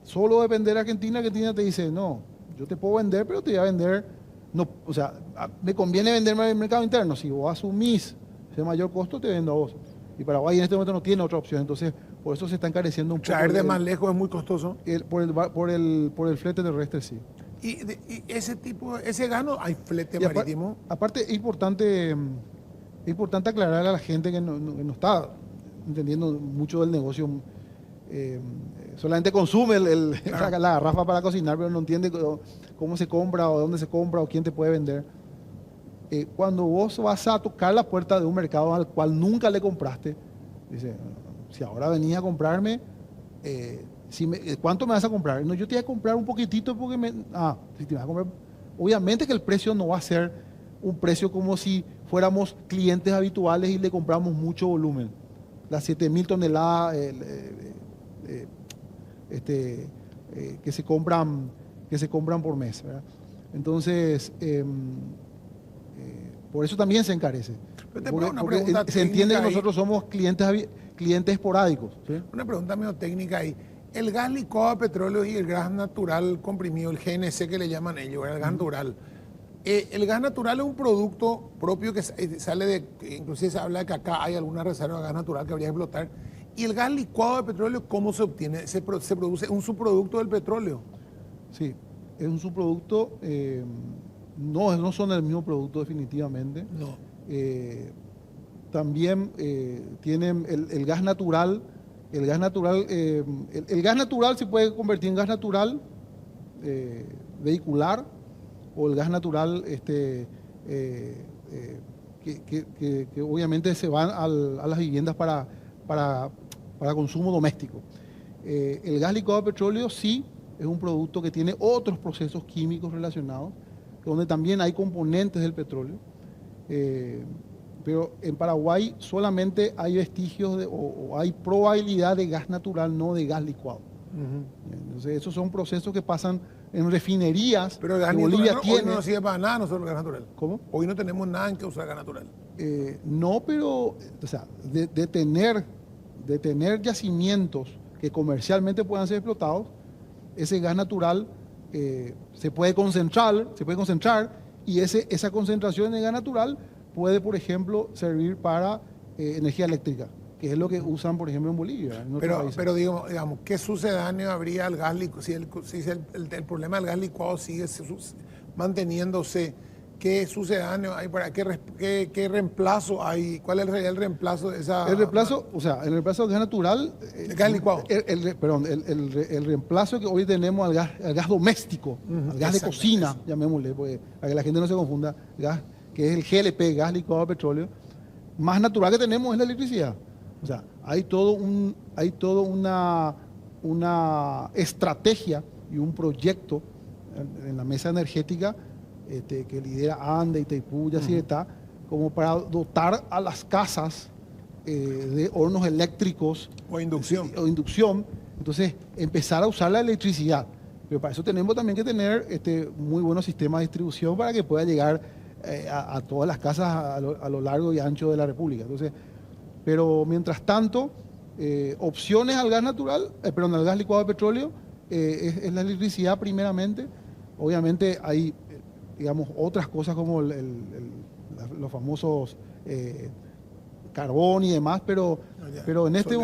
solo depender de Argentina te dice, no, yo te puedo vender, pero te voy a vender, no, o sea, me conviene venderme en el mercado interno. Si vos asumís ese mayor costo, te vendo a vos. Y Paraguay en este momento no tiene otra opción. Entonces, por eso se está encareciendo un poco. Traer de más lejos es muy costoso. Por el flete terrestre, sí. Y ese gano, hay flete marítimo. Aparte, es importante aclarar a la gente que no está entendiendo mucho del negocio. Solamente consume la garrafa para cocinar, pero no entiende cómo se compra o dónde se compra o quién te puede vender. Cuando vos vas a tocar la puerta de un mercado al cual nunca le compraste, dice, si ahora venía a comprarme, ¿cuánto me vas a comprar? No, yo te voy a comprar un poquitito porque si te vas a comprar, obviamente que el precio no va a ser un precio como si fuéramos clientes habituales y le compramos mucho volumen. Las 7.000 toneladas que se compran por mes, ¿verdad? Entonces, por eso también se encarece. Porque se entiende que nosotros somos clientes esporádicos, ¿sí? Una pregunta medio técnica ahí. El gas licuado de petróleo y el gas natural comprimido, el GNC que le llaman ellos, el gas natural. El gas natural es un producto propio que sale inclusive se habla de que acá hay alguna reserva de gas natural que habría que explotar. ¿Y el gas licuado de petróleo cómo se obtiene? ¿Se produce un subproducto del petróleo? Sí, es un subproducto, no son el mismo producto definitivamente. No. También tienen el gas natural. El gas natural se puede convertir en gas natural vehicular, o el gas natural que obviamente se van a las viviendas para consumo doméstico. El gas licuado de petróleo sí es un producto que tiene otros procesos químicos relacionados, donde también hay componentes del petróleo. Pero en Paraguay solamente hay vestigios o hay probabilidad de gas natural, no de gas licuado. Entonces, esos son procesos que pasan en refinerías. Pero el gas que Bolivia natural, tiene. hoy no sirve para nada nosotros el gas natural. ¿Cómo? Hoy no tenemos nada en que usar gas natural. No, pero o sea, de tener yacimientos que comercialmente puedan ser explotados, ese gas natural se puede concentrar y esa concentración de gas natural puede, por ejemplo, servir para energía eléctrica, que es lo que usan, por ejemplo, en Bolivia. Pero digamos, ¿qué sucedáneo habría al gas licuado? Si el problema del gas licuado sigue manteniéndose, ¿qué sucedáneo hay para qué reemplazo hay? ¿Cuál es el reemplazo de esa? El reemplazo del gas natural. ¿El gas licuado? El reemplazo que hoy tenemos al gas doméstico, al gas de cocina, llamémosle, para que la gente no se confunda, gas que es el GLP, gas licuado de petróleo, más natural que tenemos es la electricidad. O sea, hay toda una estrategia y un proyecto en la mesa energética que lidera ANDE, Itaipú, Yacyretá, como para dotar a las casas de hornos eléctricos o inducción. Entonces, empezar a usar la electricidad. Pero para eso tenemos también que tener muy buenos sistemas de distribución para que pueda llegar a todas las casas a lo largo y ancho de la República. Entonces, Pero mientras tanto, opciones al gas natural, perdón, al gas licuado de petróleo, es la electricidad primeramente. Obviamente hay, digamos, otras cosas como los famosos carbón y demás, pero en este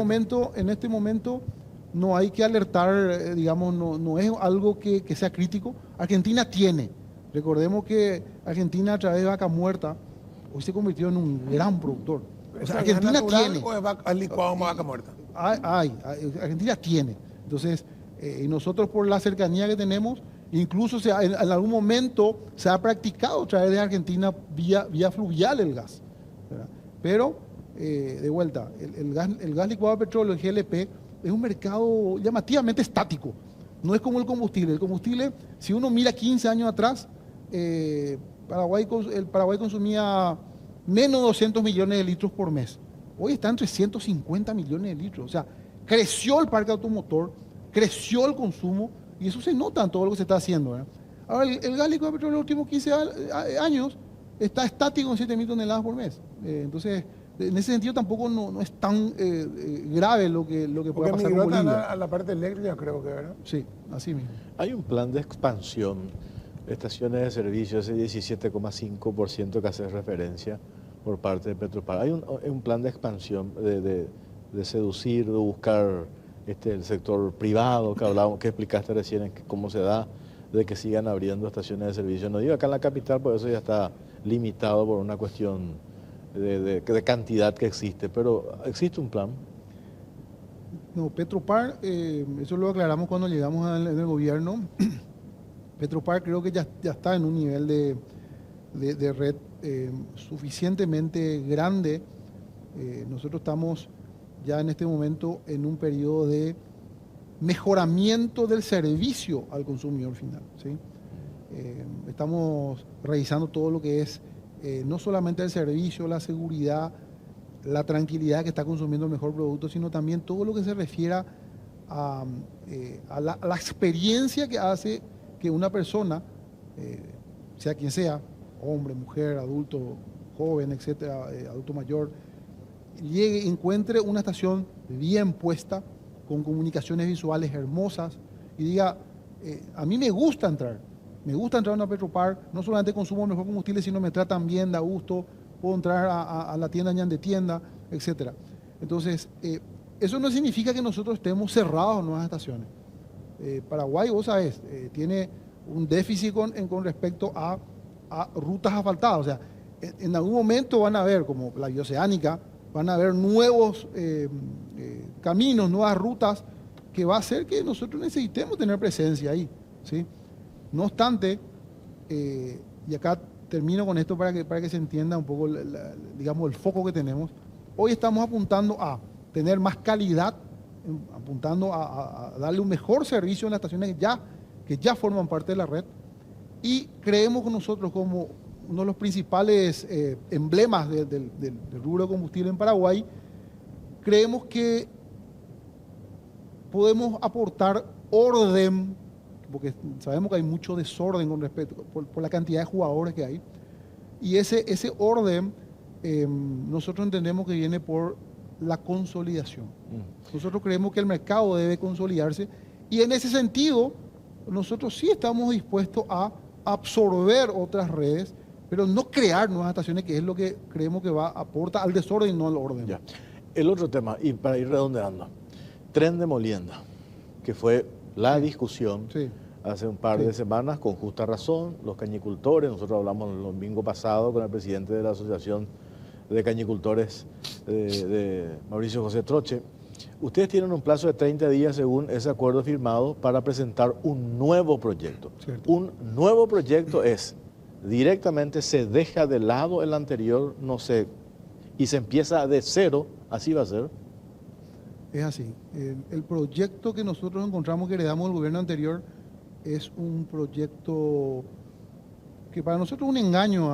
momento no hay que alertar, digamos, no es algo que sea crítico. Argentina tiene. Recordemos que Argentina a través de Vaca Muerta hoy se convirtió en un gran productor. O sea, Argentina tiene. ¿O es licuado como vaca muerta? Argentina tiene. Entonces, y nosotros por la cercanía que tenemos, incluso en algún momento se ha practicado traer de Argentina vía fluvial el gas, ¿verdad? Pero, de vuelta, el gas licuado de petróleo, el GLP, es un mercado llamativamente estático. No es como el combustible. El combustible, si uno mira 15 años atrás, el Paraguay consumía menos de 200 millones de litros por mes. Hoy está en 350 millones de litros. O sea, creció el parque automotor, creció el consumo, y eso se nota en todo lo que se está haciendo, ¿verdad? Ahora, el gas licuado de petróleo en los últimos 15 años está estático en 7.000 toneladas por mes. Entonces, en ese sentido tampoco no es tan grave lo que pueda pasar con Bolivia. A la parte eléctrica, creo que, ¿verdad? Sí, así mismo. Hay un plan de expansión de estaciones de servicio, ese 17,5% que hace referencia por parte de Petropar. Hay un plan de expansión, de seducir, de buscar el sector privado que explicaste recién, cómo se da, de que sigan abriendo estaciones de servicio. No digo acá en la capital, por eso ya está limitado por una cuestión de cantidad que existe, pero existe un plan. No, Petropar, eso lo aclaramos cuando llegamos en el gobierno. Petropar creo que ya está en un nivel de red suficientemente grande. Nosotros estamos ya en este momento en un periodo de mejoramiento del servicio al consumidor final, ¿sí? Estamos revisando todo lo que es no solamente el servicio, la seguridad, la tranquilidad que está consumiendo el mejor producto, sino también todo lo que se refiere a la experiencia que hace que una persona, sea quien sea, hombre, mujer, adulto, joven, etcétera, adulto mayor, llegue, encuentre una estación bien puesta, con comunicaciones visuales hermosas, y diga, a mí me gusta entrar a una Petropar, no solamente consumo el mejor combustible, sino me tratan bien, da gusto, puedo entrar a la tienda ñan de tienda, etcétera. Entonces, eso no significa que nosotros estemos cerrados en nuevas estaciones. Paraguay, vos sabés, tiene un déficit con respecto a rutas asfaltadas. O sea, en algún momento van a haber, como la bioceánica, van a haber nuevos caminos, nuevas rutas, que va a hacer que nosotros necesitemos tener presencia ahí, ¿sí? No obstante, y acá termino con esto para que se entienda un poco, digamos, el foco que tenemos. Hoy estamos apuntando a tener más calidad, apuntando a darle un mejor servicio en las estaciones que ya forman parte de la red, y creemos que nosotros, como uno de los principales emblemas del rubro de combustible en Paraguay, creemos que podemos aportar orden, porque sabemos que hay mucho desorden con respecto, por la cantidad de jugadores que hay, y ese orden nosotros entendemos que viene por la consolidación. Nosotros creemos que el mercado debe consolidarse, y en ese sentido nosotros sí estamos dispuestos a absorber otras redes, pero no crear nuevas estaciones, que es lo que creemos que aporta al desorden y no al orden. Ya. El otro tema, y para ir redondeando, Tren de Molienda, que fue la discusión hace un par de semanas, con justa razón, los cañicultores. Nosotros hablamos el domingo pasado con el presidente de la Asociación de Cañicultores, de Mauricio José Troche. Ustedes tienen un plazo de 30 días, según ese acuerdo firmado, para presentar un nuevo proyecto. Cierto. Un nuevo proyecto directamente se deja de lado el anterior, y se empieza de cero, así va a ser. Es así. El proyecto que nosotros encontramos que heredamos del gobierno anterior es un proyecto que para nosotros es un engaño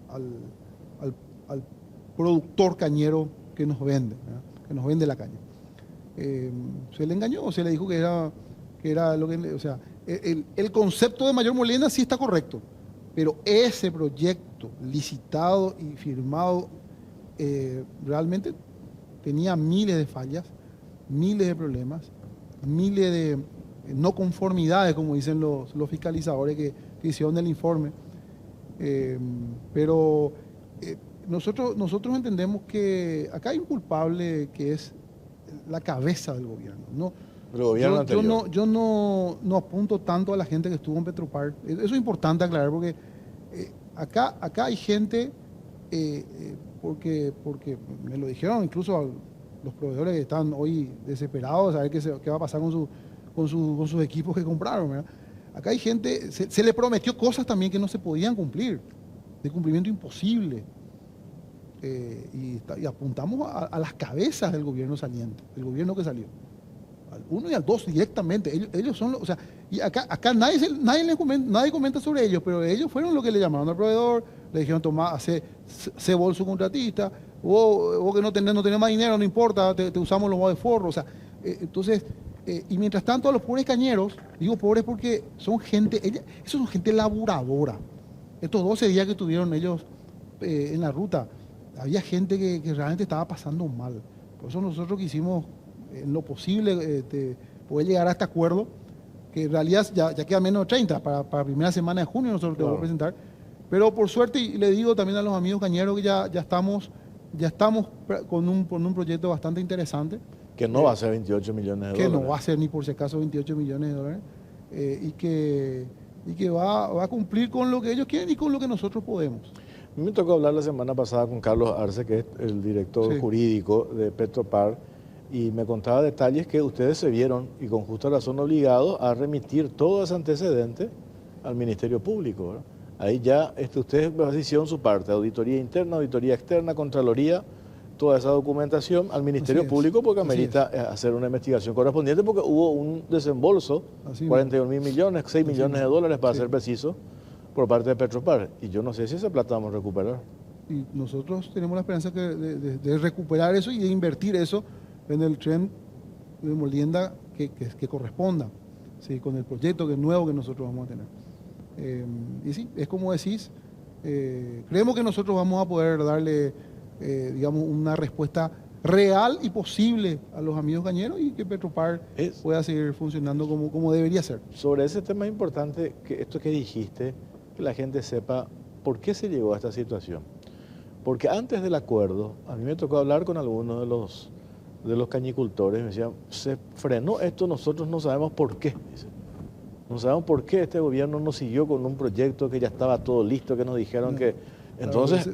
al productor cañero que nos vende, ¿verdad? Que nos vende la caña. Se le engañó, se le dijo que era lo que... O sea, el concepto de Mayor Molienda sí está correcto, pero ese proyecto licitado y firmado realmente tenía miles de fallas, miles de problemas, miles de no conformidades, como dicen los fiscalizadores que hicieron el informe. Pero nosotros entendemos que acá hay un culpable que es la cabeza del gobierno. No, El gobierno anterior. yo no apunto tanto a la gente que estuvo en Petropar. Eso es importante aclarar porque acá hay gente, porque me lo dijeron incluso los proveedores que están hoy desesperados de saber qué va a pasar con sus equipos que compraron, ¿verdad? Acá hay gente, se le prometió cosas también que no se podían cumplir, de cumplimiento imposible. Y apuntamos a las cabezas del gobierno saliente, del gobierno que salió. Al 1 y al 2 directamente. Ellos son, o sea, y acá nadie comenta sobre ellos, pero ellos fueron los que le llamaron al proveedor, le dijeron, toma, sé vos su contratista, vos que no tenés más dinero, no importa, te usamos los de forro. O sea, entonces, y mientras tanto a los pobres cañeros, digo pobres porque son gente, esos son gente laburadora. Estos 12 días que tuvieron ellos en la ruta, había gente que realmente estaba pasando mal. Por eso nosotros quisimos, en lo posible, poder llegar a este acuerdo, que en realidad ya queda menos de 30, para la primera semana de junio nosotros te vamos a presentar. Pero por suerte, y le digo también a los amigos cañeros que ya estamos con un proyecto bastante interesante. Que no va a ser 28 millones de dólares. Que no va a ser ni por si acaso 28 millones de dólares. Y que va a cumplir con lo que ellos quieren y con lo que nosotros podemos. A mí me tocó hablar la semana pasada con Carlos Arce, que es el director jurídico de Petropar, y me contaba detalles que ustedes se vieron, y con justa razón, obligados a remitir todo ese antecedente al Ministerio Público, ¿verdad? Ahí ya ustedes hicieron su parte, auditoría interna, auditoría externa, Contraloría, toda esa documentación al Ministerio Público, porque amerita hacer una investigación correspondiente, porque hubo un desembolso, 41.000 millones, 6 millones de dólares para ser preciso, por parte de Petropar. Y yo no sé si esa plata vamos a recuperar. Y nosotros tenemos la esperanza de recuperar eso y de invertir eso en el tren de molienda que corresponda, ¿sí? Con el proyecto nuevo que nosotros vamos a tener. Y sí, es como decís, creemos que nosotros vamos a poder darle, digamos, una respuesta real y posible a los amigos cañeros y que Petropar pueda seguir funcionando como debería ser. Sobre ese tema es importante que esto que dijiste, que la gente sepa por qué se llegó a esta situación. Porque antes del acuerdo, a mí me tocó hablar con algunos de los cañicultores, me decían, se frenó esto, nosotros no sabemos por qué. No sabemos por qué este gobierno no siguió con un proyecto que ya estaba todo listo, que nos dijeron que... Entonces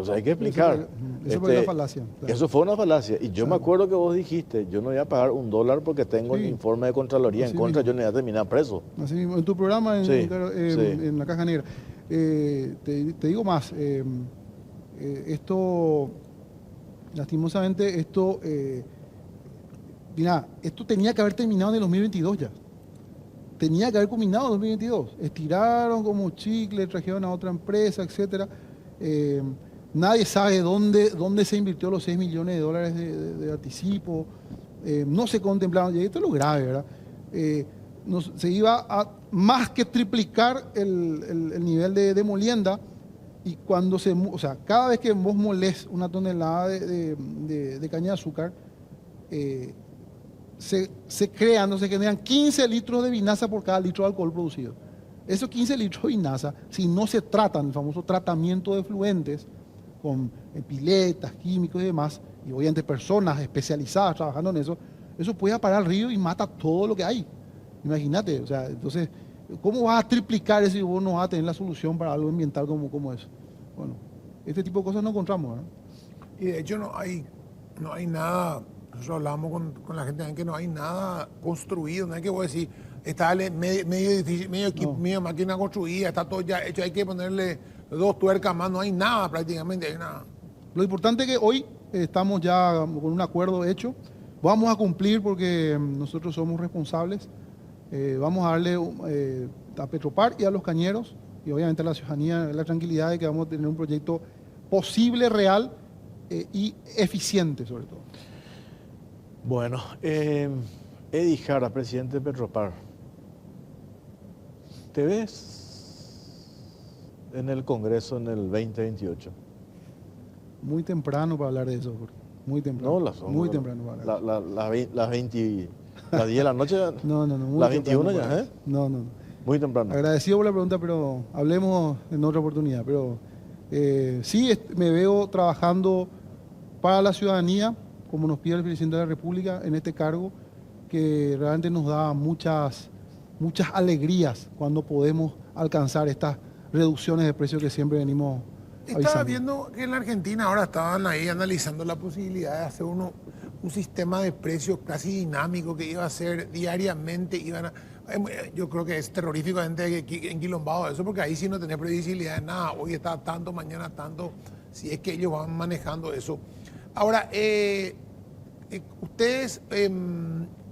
hay que explicar. Eso fue una falacia. Claro. Eso fue una falacia. Y yo me acuerdo que vos dijiste, yo no voy a pagar $1 porque tengo el informe de Contraloría en contra, yo no voy a terminar preso. Así mismo, en tu programa, en la Caja Negra. Te digo más, esto, lastimosamente, mira, esto tenía que haber terminado en el 2022 ya. Tenía que haber culminado en 2022. Estiraron como chicle, trajeron a otra empresa, etcétera. Nadie sabe dónde se invirtió los 6 millones de dólares de anticipo. No se contemplaron, y esto es lo grave, ¿verdad? Se iba a más que triplicar el nivel de molienda, y cuando o sea, cada vez que vos molés una tonelada de caña de azúcar, se generan 15 litros de vinaza por cada litro de alcohol producido. Esos 15 litros de vinaza, si no se tratan, el famoso tratamiento de efluentes, con piletas, químicos y demás, y obviamente personas especializadas trabajando en eso puede parar al río y mata todo lo que hay. Imagínate, o sea, entonces, ¿cómo vas a triplicar eso si vos no vas a tener la solución para algo ambiental como eso? Bueno, este tipo de cosas no encontramos, ¿no? Y de hecho no hay nada. Nosotros hablamos con la gente que no hay nada construido, no hay que vos decir, está medio máquina construida, está todo ya hecho, hay que ponerle 2 tuercas más, no hay nada prácticamente, hay nada. Lo importante es que hoy estamos ya con un acuerdo hecho, vamos a cumplir porque nosotros somos responsables, vamos a darle a Petropar y a los cañeros, y obviamente a la ciudadanía, la tranquilidad de que vamos a tener un proyecto posible, real y eficiente sobre todo. Bueno, Eddie Jara, presidente de Petropar, ¿te ves en el Congreso en el 2028? muy temprano para hablar de eso, Jorge. Muy temprano. No, muy temprano para hablar. Las 20, las 10 de la noche, No, muy las temprano 21 para ya, eso. No. Muy temprano. Agradecido por la pregunta, pero hablemos en otra oportunidad. Pero sí, me veo trabajando para la ciudadanía, como nos pide el presidente de la República, en este cargo, que realmente nos da muchas alegrías cuando podemos alcanzar estas reducciones de precios que siempre venimos Estaba avisando. viendo que en la Argentina ahora estaban ahí analizando la posibilidad de hacer un sistema de precios casi dinámico que iba a ser diariamente, yo creo que es terroríficamente enquilombado eso, porque ahí sí no tenés previsibilidad de nada, hoy está tanto, mañana tanto, si es que ellos van manejando eso. Ahora, ustedes,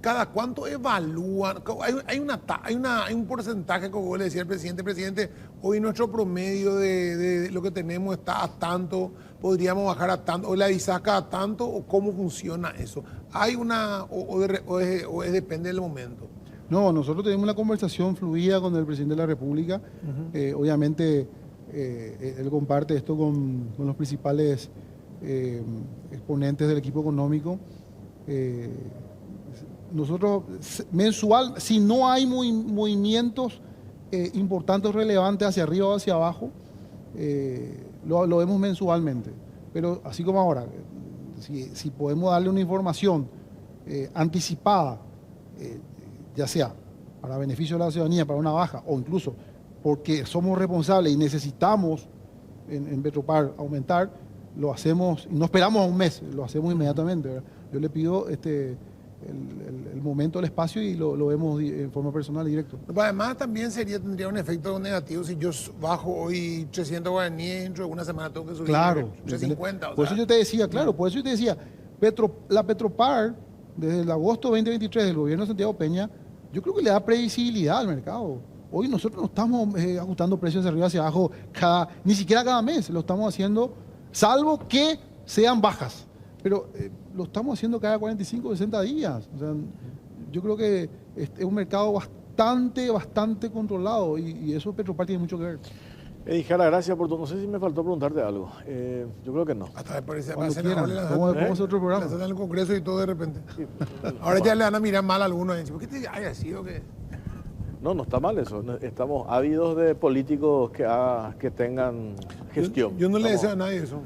¿cada cuánto evalúan? Hay un porcentaje, como vos le decía al presidente, hoy nuestro promedio de lo que tenemos está a tanto, podríamos bajar a tanto, o la disaca a tanto, o cómo funciona eso. ¿Hay depende del momento? No, nosotros tenemos una conversación fluida con el presidente de la República. Obviamente, él comparte esto con los principales exponentes del equipo económico. Nosotros mensual, si no hay movimientos importantes o relevantes hacia arriba o hacia abajo, lo vemos mensualmente. Pero así como ahora, si podemos darle una información anticipada, ya sea para beneficio de la ciudadanía, para una baja, o incluso porque somos responsables y necesitamos en Petropar aumentar, lo hacemos, no esperamos a un mes, lo hacemos inmediatamente, ¿verdad? Yo le pido el momento, el espacio y lo vemos en forma personal y directo. Además también tendría un efecto negativo si yo bajo hoy 300 guaraníes, dentro de una semana tengo que subir 350. Por eso yo te decía, la Petropar, desde el agosto 2023 del gobierno de Santiago Peña, yo creo que le da previsibilidad al mercado. Hoy nosotros no estamos ajustando precios de arriba hacia abajo ni siquiera cada mes, lo estamos haciendo, salvo que sean bajas. Pero lo estamos haciendo cada 45 o 60 días. O sea, yo creo que es un mercado bastante controlado y eso Petropar tiene mucho que ver. Eddie Jara, gracias por todo. No sé si me faltó preguntarte algo. Yo creo que no. Hasta me parece Cuando quieran. Vamos a hacer otro programa. en el Congreso y todo de repente. Ahora ya le van a mirar mal a algunos. ¿Por qué te haya sido que...? No está mal eso. Estamos ávidos de políticos que tengan gestión. Yo no le deseo a nadie eso.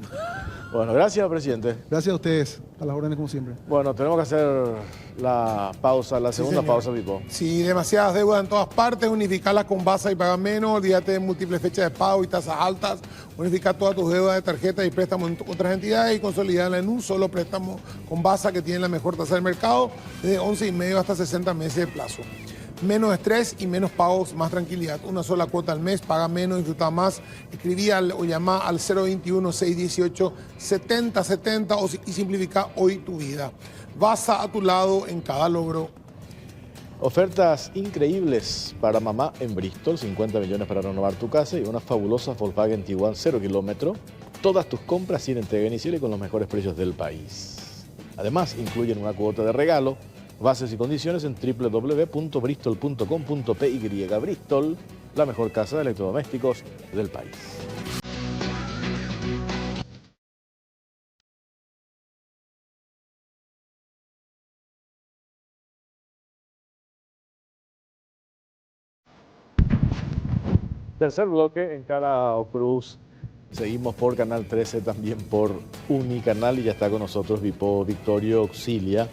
Bueno, gracias, presidente. Gracias a ustedes, a las órdenes como siempre. Bueno, tenemos que hacer la pausa, la segunda pausa, Pipo. Sí, demasiadas deudas en todas partes, unificarlas con Basa y paga menos, olvídate de múltiples fechas de pago y tasas altas, unificar todas tus deudas de tarjeta y préstamos en otras entidades y consolidarlas en un solo préstamo con Basa que tiene la mejor tasa del mercado, desde 11,5 hasta 60 meses de plazo. Menos estrés y menos pagos, más tranquilidad. Una sola cuota al mes, paga menos, disfruta más. Escribí o llama al 021-618-7070 y simplifica hoy tu vida. Basa a tu lado en cada logro. Ofertas increíbles para mamá en Bristol, 50 millones para renovar tu casa y una fabulosa Volkswagen Tiguan 0 kilómetro. Todas tus compras sin entrega inicial y con los mejores precios del país. Además, incluyen una cuota de regalo. Bases y condiciones en www.bristol.com.py. Bristol, la mejor casa de electrodomésticos del país. Tercer bloque en Cara o Cruz. Seguimos por Canal 13, también por Unicanal y ya está con nosotros Victorio Auxilia,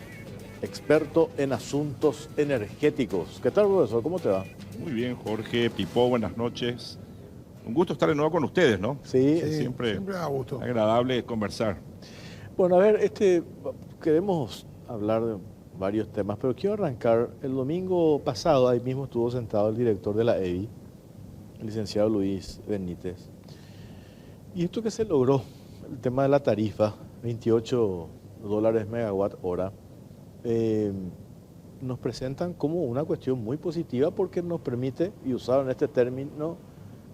experto en asuntos energéticos. ¿Qué tal, profesor? ¿Cómo te va? Muy bien, Jorge, Pipo, buenas noches. Un gusto estar de nuevo con ustedes, ¿no? Sí, siempre da gusto. Agradable conversar. Bueno, a ver, queremos hablar de varios temas, pero quiero arrancar. El domingo pasado, ahí mismo estuvo sentado el director de la EBI, el licenciado Luis Benítez. Y esto que se logró, el tema de la tarifa, $28 megawatt hora, nos presentan como una cuestión muy positiva porque nos permite, y usaron este término,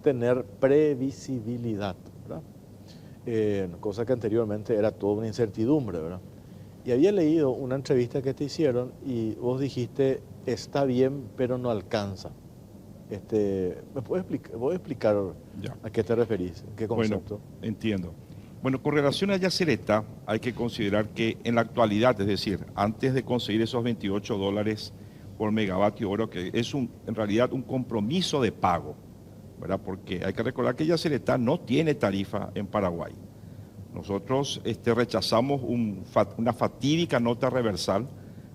tener previsibilidad, ¿verdad? Cosa que anteriormente era toda una incertidumbre, ¿verdad? Y había leído una entrevista que te hicieron y vos dijiste, está bien, pero no alcanza. ¿Me puedes explicar Ya. a qué te referís? ¿Qué concepto? Bueno, entiendo. Bueno, con relación a Yacyretá, hay que considerar que en la actualidad, es decir, antes de conseguir esos $28 por megavatio hora, que es en realidad un compromiso de pago, ¿verdad? Porque hay que recordar que Yacyretá no tiene tarifa en Paraguay. Nosotros rechazamos una fatídica nota reversal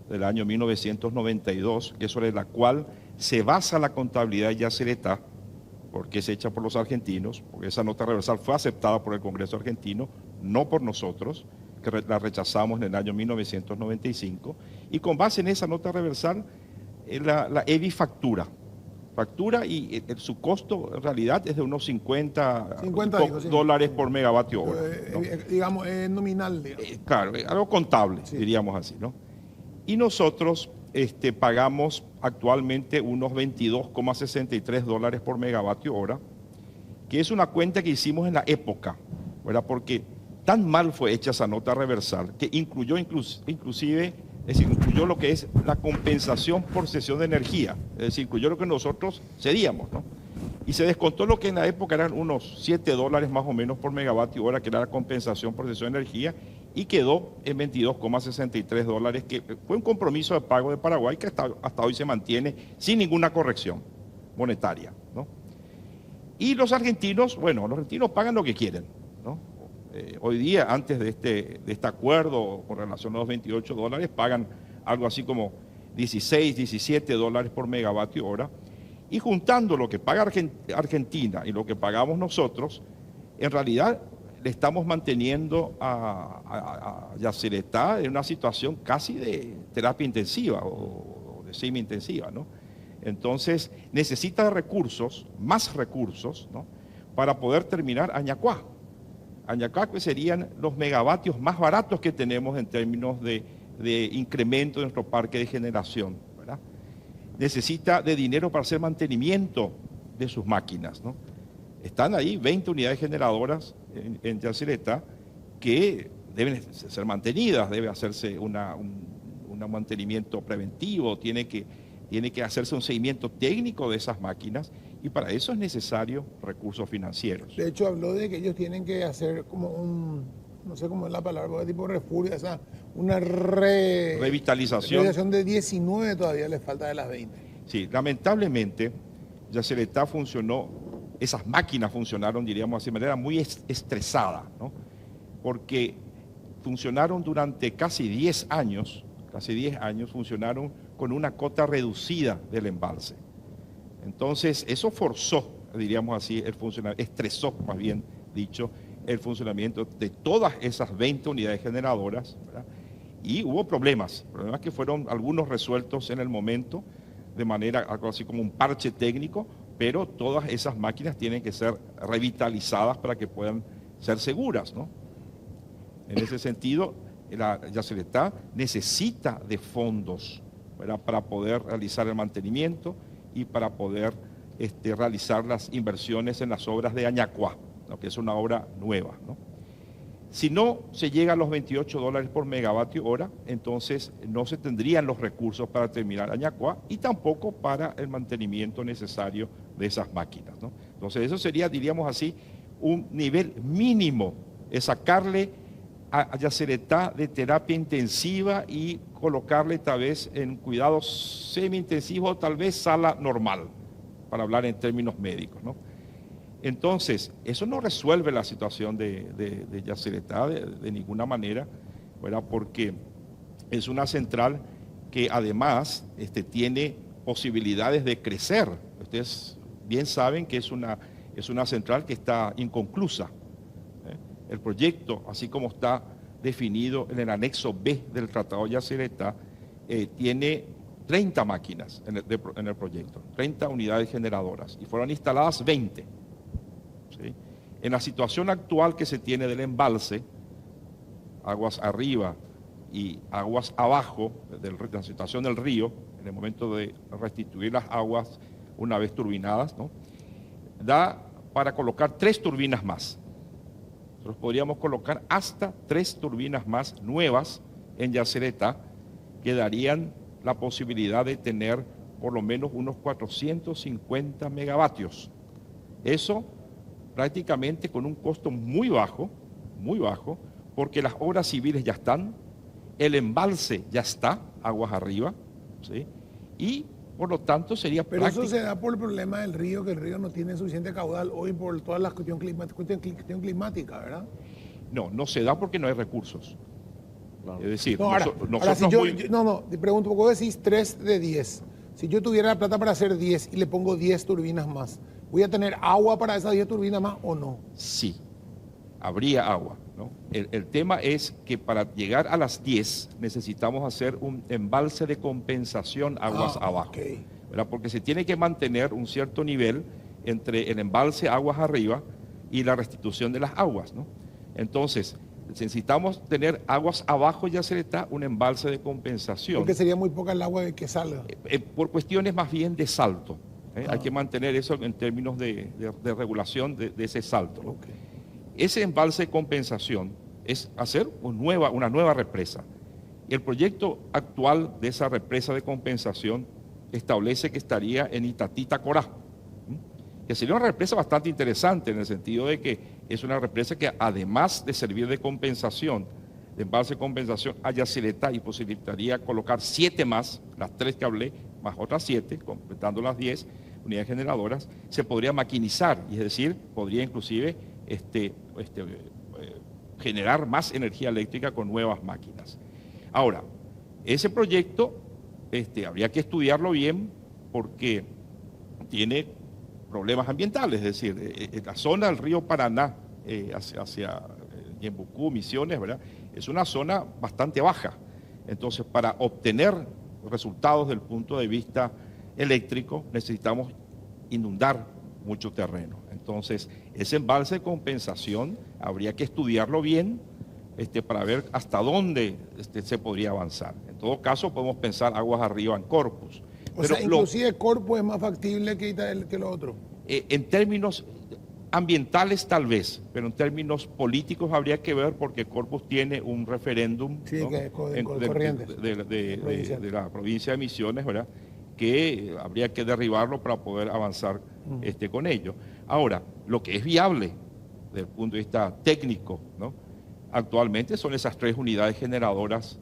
del año 1992, que es sobre la cual se basa la contabilidad de Yacyretá, porque es hecha por los argentinos, porque esa nota reversal fue aceptada por el Congreso argentino, no por nosotros, que la rechazamos en el año 1995, y con base en esa nota reversal, la EBI factura y su costo en realidad es de unos 50 sí. dólares por megavatio hora, ¿no? Digamos, nominal. Digamos. Claro, algo contable, Sí. diríamos así, ¿no? Y nosotros pagamos actualmente unos 22,63 dólares por megavatio hora, que es una cuenta que hicimos en la época, ¿verdad? Porque tan mal fue hecha esa nota reversal que incluyó inclusive, es decir, incluyó lo que es la compensación por cesión de energía, es decir, incluyó lo que nosotros cedíamos, ¿no? Y se descontó lo que en la época eran unos 7 dólares más o menos por megavatio hora, que era la compensación por cesión de energía, y quedó en 22,63 dólares, que fue un compromiso de pago de Paraguay que hasta hoy se mantiene sin ninguna corrección monetaria, ¿no? Y los argentinos, bueno, los argentinos pagan lo que quieren, ¿no? Hoy día, antes de este acuerdo con relación a los 28 dólares, pagan algo así como 16, 17 dólares por megavatio hora, y juntando lo que paga Argentina y lo que pagamos nosotros, en realidad le estamos manteniendo a Yacyretá en una situación casi de terapia intensiva o de semi-intensiva, ¿no? Entonces necesita recursos, más recursos, ¿no? Para poder terminar Añacuá. Añacuá, que serían los megavatios más baratos que tenemos en términos de incremento de nuestro parque de generación, ¿verdad? Necesita de dinero para hacer mantenimiento de sus máquinas, ¿no? Están ahí 20 unidades generadoras en Yacyretá que deben ser mantenidas, debe hacerse un mantenimiento preventivo, tiene que hacerse un seguimiento técnico de esas máquinas, y para eso es necesario recursos financieros. De hecho, habló de que ellos tienen que hacer como no sé cómo es la palabra, tipo refurbio, o sea, una revitalización de 19 todavía le falta de las 20. Sí, lamentablemente Yacyretá esas máquinas funcionaron, diríamos así, de manera muy estresada, ¿no? Porque funcionaron durante casi 10 años, funcionaron con una cota reducida del embalse. Entonces, eso forzó, diríamos así, estresó, más bien dicho, el funcionamiento de todas esas 20 unidades generadoras, ¿verdad? Y hubo problemas que fueron algunos resueltos en el momento, de manera algo así como un parche técnico, pero todas esas máquinas tienen que ser revitalizadas para que puedan ser seguras, ¿no? En ese sentido, la Yacyretá necesita de fondos, ¿verdad? Para poder realizar el mantenimiento y para poder realizar las inversiones en las obras de Añacuá, ¿no? Que es una obra nueva, ¿no? Si no se llega a los 28 dólares por megavatio hora, entonces no se tendrían los recursos para terminar Añacuá y tampoco para el mantenimiento necesario de esas máquinas, ¿no? Entonces eso sería, diríamos así, un nivel mínimo, es sacarle a Yacyretá de terapia intensiva y colocarle tal vez en cuidados semi-intensivos o tal vez sala normal, para hablar en términos médicos, ¿no? Entonces, eso no resuelve la situación de Yacyretá de ninguna manera, ¿verdad? Porque es una central que además tiene posibilidades de crecer. Ustedes bien saben que es una central que está inconclusa. El proyecto, así como está definido en el anexo B del Tratado de Yacyretá, tiene 30 máquinas en el proyecto, 30 unidades generadoras, y fueron instaladas 20. ¿Sí? En la situación actual que se tiene del embalse, aguas arriba y aguas abajo, de la situación del río, en el momento de restituir las aguas una vez turbinadas, ¿no? Da para colocar 3 turbinas más. Nosotros podríamos colocar hasta 3 turbinas más nuevas en Yacyretá, que darían la posibilidad de tener por lo menos unos 450 megavatios. Eso prácticamente con un costo muy bajo, muy bajo, porque las obras civiles ya están, el embalse ya está, aguas arriba, ¿sí? Y por lo tanto sería Pero práctico. eso se da por el problema del río, que el río no tiene suficiente caudal hoy por toda la cuestión climática, ¿verdad? No, no se da porque no hay recursos. Claro. Es decir, No, ahora, nosotros si yo, muy- te pregunto, vos decís 3 de 10. Si yo tuviera la plata para hacer 10 y le pongo 10 turbinas más, ¿voy a tener agua para esas 10 turbinas más o no? Sí, habría agua, ¿no? El tema es que para llegar a las 10 necesitamos hacer un embalse de compensación aguas abajo, ok. ¿verdad? Porque se tiene que mantener un cierto nivel entre el embalse aguas arriba y la restitución de las aguas, ¿no? Entonces, necesitamos tener aguas abajo ya se le está un embalse de compensación. Porque sería muy poca el agua que salga. Por cuestiones más bien de salto. Hay que mantener eso en términos de regulación de ese salto, ¿no? Ok. Ese embalse de compensación es hacer una nueva represa. El proyecto actual de esa represa de compensación establece que estaría en Itatí-Tacorá, que sería una represa bastante interesante en el sentido de que es una represa que además de servir de compensación, de embalse de compensación a Yacyretá, y posibilitaría colocar 7 más, las 3 que hablé, más otras 7, completando las 10 unidades generadoras, se podría maquinizar, y es decir, podría inclusive generar más energía eléctrica con nuevas máquinas. Ahora, ese proyecto habría que estudiarlo bien porque tiene problemas ambientales, es decir, la zona del río Paraná hacia Ñembucú, Misiones, ¿verdad? Es una zona bastante baja. Entonces, para obtener resultados desde el punto de vista eléctrico, necesitamos inundar mucho terreno. Entonces, ese embalse de compensación habría que estudiarlo bien para ver hasta dónde se podría avanzar. En todo caso, podemos pensar aguas arriba en Corpus. O sea, inclusive Corpus es más factible que lo otro. En términos ambientales tal vez, pero en términos políticos habría que ver porque Corpus tiene un referéndum, Sí, ¿no? que es corriente. de la provincia de Misiones, ¿verdad? Que habría que derribarlo para poder avanzar con ello. Ahora, lo que es viable desde el punto de vista técnico, ¿no? Actualmente son esas 3 unidades generadoras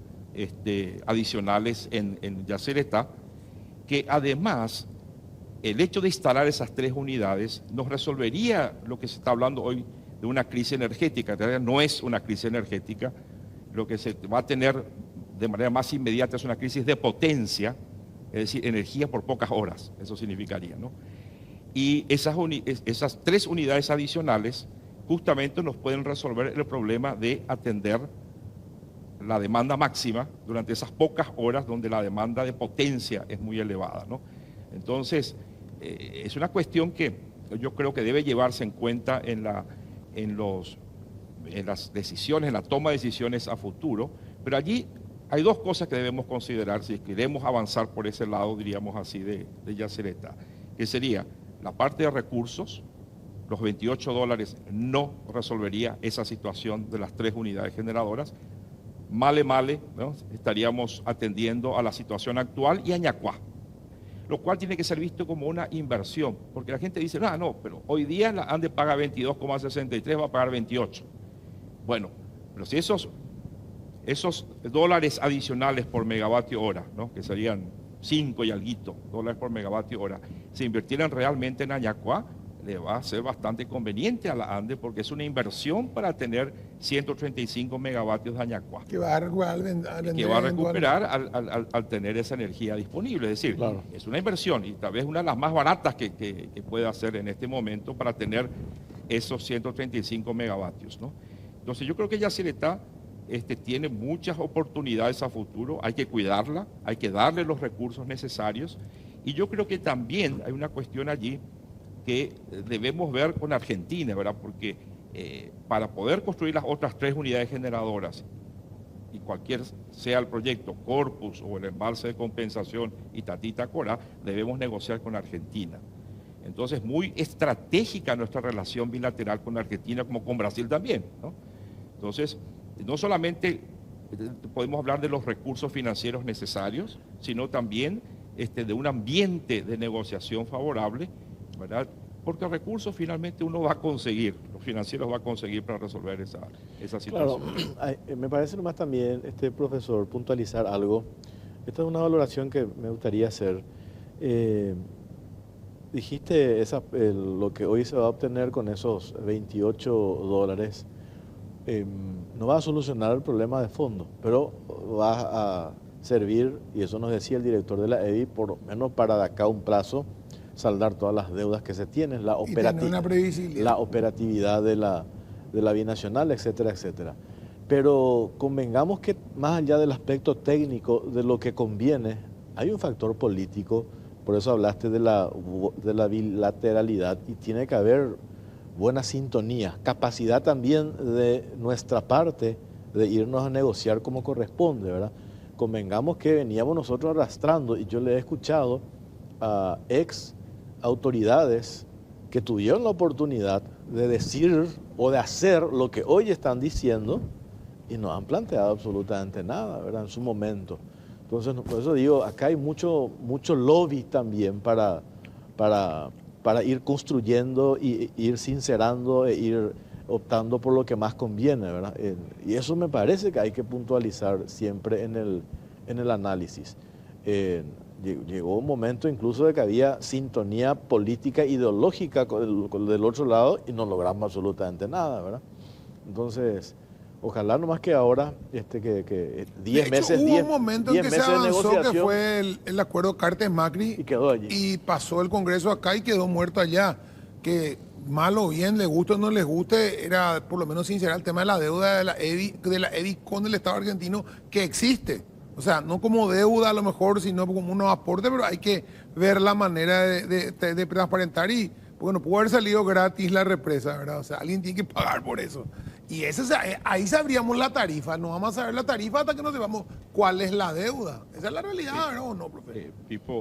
adicionales en Yacyretá, que además el hecho de instalar esas 3 unidades nos resolvería lo que se está hablando hoy de una crisis energética. En realidad no es una crisis energética, lo que se va a tener de manera más inmediata es una crisis de potencia, es decir, energía por pocas horas, eso significaría, ¿no? Y esas 3 unidades adicionales justamente nos pueden resolver el problema de atender la demanda máxima durante esas pocas horas donde la demanda de potencia es muy elevada, ¿no? Entonces, es una cuestión que yo creo que debe llevarse en cuenta en las decisiones, en la toma de decisiones a futuro, pero allí hay 2 cosas que debemos considerar si queremos avanzar por ese lado, diríamos así, de Yacyretá, que sería la parte de recursos. Los $28 no resolvería esa situación de las 3 unidades generadoras. Male, ¿no? Estaríamos atendiendo a la situación actual y a Ñacuá, lo cual tiene que ser visto como una inversión, porque la gente dice, no, pero hoy día la ANDE paga 22,63, va a pagar 28. Bueno, pero si esos dólares adicionales por megavatio hora, ¿no? Que serían 5 y alguito dólares por megavatio hora, se invirtieran realmente en Ñacuá, le va a ser bastante conveniente a la ANDE porque es una inversión para tener 135 megavatios de Ñacuá. Que va a recuperar al tener esa energía disponible. Es decir, Claro. es una inversión y tal vez una de las más baratas que puede hacer en este momento para tener esos 135 megavatios, ¿no? Entonces yo creo que Yacyretá tiene muchas oportunidades a futuro, hay que cuidarla, hay que darle los recursos necesarios y yo creo que también hay una cuestión allí que debemos ver con Argentina, ¿verdad? Porque para poder construir las otras 3 unidades generadoras, y cualquier sea el proyecto, Corpus o el embalse de compensación Itatí-Tacorá, debemos negociar con Argentina. Entonces, muy estratégica nuestra relación bilateral con Argentina, como con Brasil también, ¿no? Entonces, no solamente podemos hablar de los recursos financieros necesarios, sino también de un ambiente de negociación favorable, ¿verdad? porque recursos finalmente uno va a conseguir, los financieros va a conseguir para resolver esa Claro, situación. me parece nomás también, profesor, puntualizar algo. Esta es una valoración que me gustaría hacer. Eh, Dijiste lo que hoy se va a obtener con esos $28, no va a solucionar el problema de fondo, pero va a servir, y eso nos decía el director de la EBI, por lo menos para de acá a un plazo, saldar todas las deudas que se tienen, Y tener una previsibilidad. la operatividad de la binacional, etcétera, etcétera. Pero convengamos que más allá del aspecto técnico de lo que conviene, hay un factor político, por eso hablaste de la bilateralidad, y tiene que haber buena sintonía, capacidad también de nuestra parte de irnos a negociar como corresponde, ¿verdad? Convengamos que veníamos nosotros arrastrando, y yo le he escuchado a ex autoridades que tuvieron la oportunidad de decir o de hacer lo que hoy están diciendo y no han planteado absolutamente nada, ¿verdad? En su momento. Entonces, por eso digo, acá hay mucho lobby también para ir construyendo y ir sincerando e ir optando por lo que más conviene, ¿verdad? Y eso me parece que hay que puntualizar siempre en el análisis. Llegó un momento incluso de que había sintonía política ideológica del otro lado y no logramos absolutamente nada, ¿verdad? Entonces, ojalá nomás que ahora, que 10 meses, hubo un momento en que se avanzó, que fue el acuerdo Cartes-Macri, y quedó allí. Y pasó el Congreso acá y quedó muerto allá. Que mal o bien, le guste o no les guste, era por lo menos sincerar el tema de la deuda de la EBI con el Estado argentino, que existe. O sea, no como deuda a lo mejor, sino como unos aportes, pero hay que ver la manera de transparentar. Y bueno, pudo haber salido gratis la represa, ¿verdad? O sea, alguien tiene que pagar por eso. Y ahí sabríamos la tarifa. No vamos a saber la tarifa hasta que no sepamos cuál es la deuda. Esa es la realidad, ¿verdad? ¿O no, profe?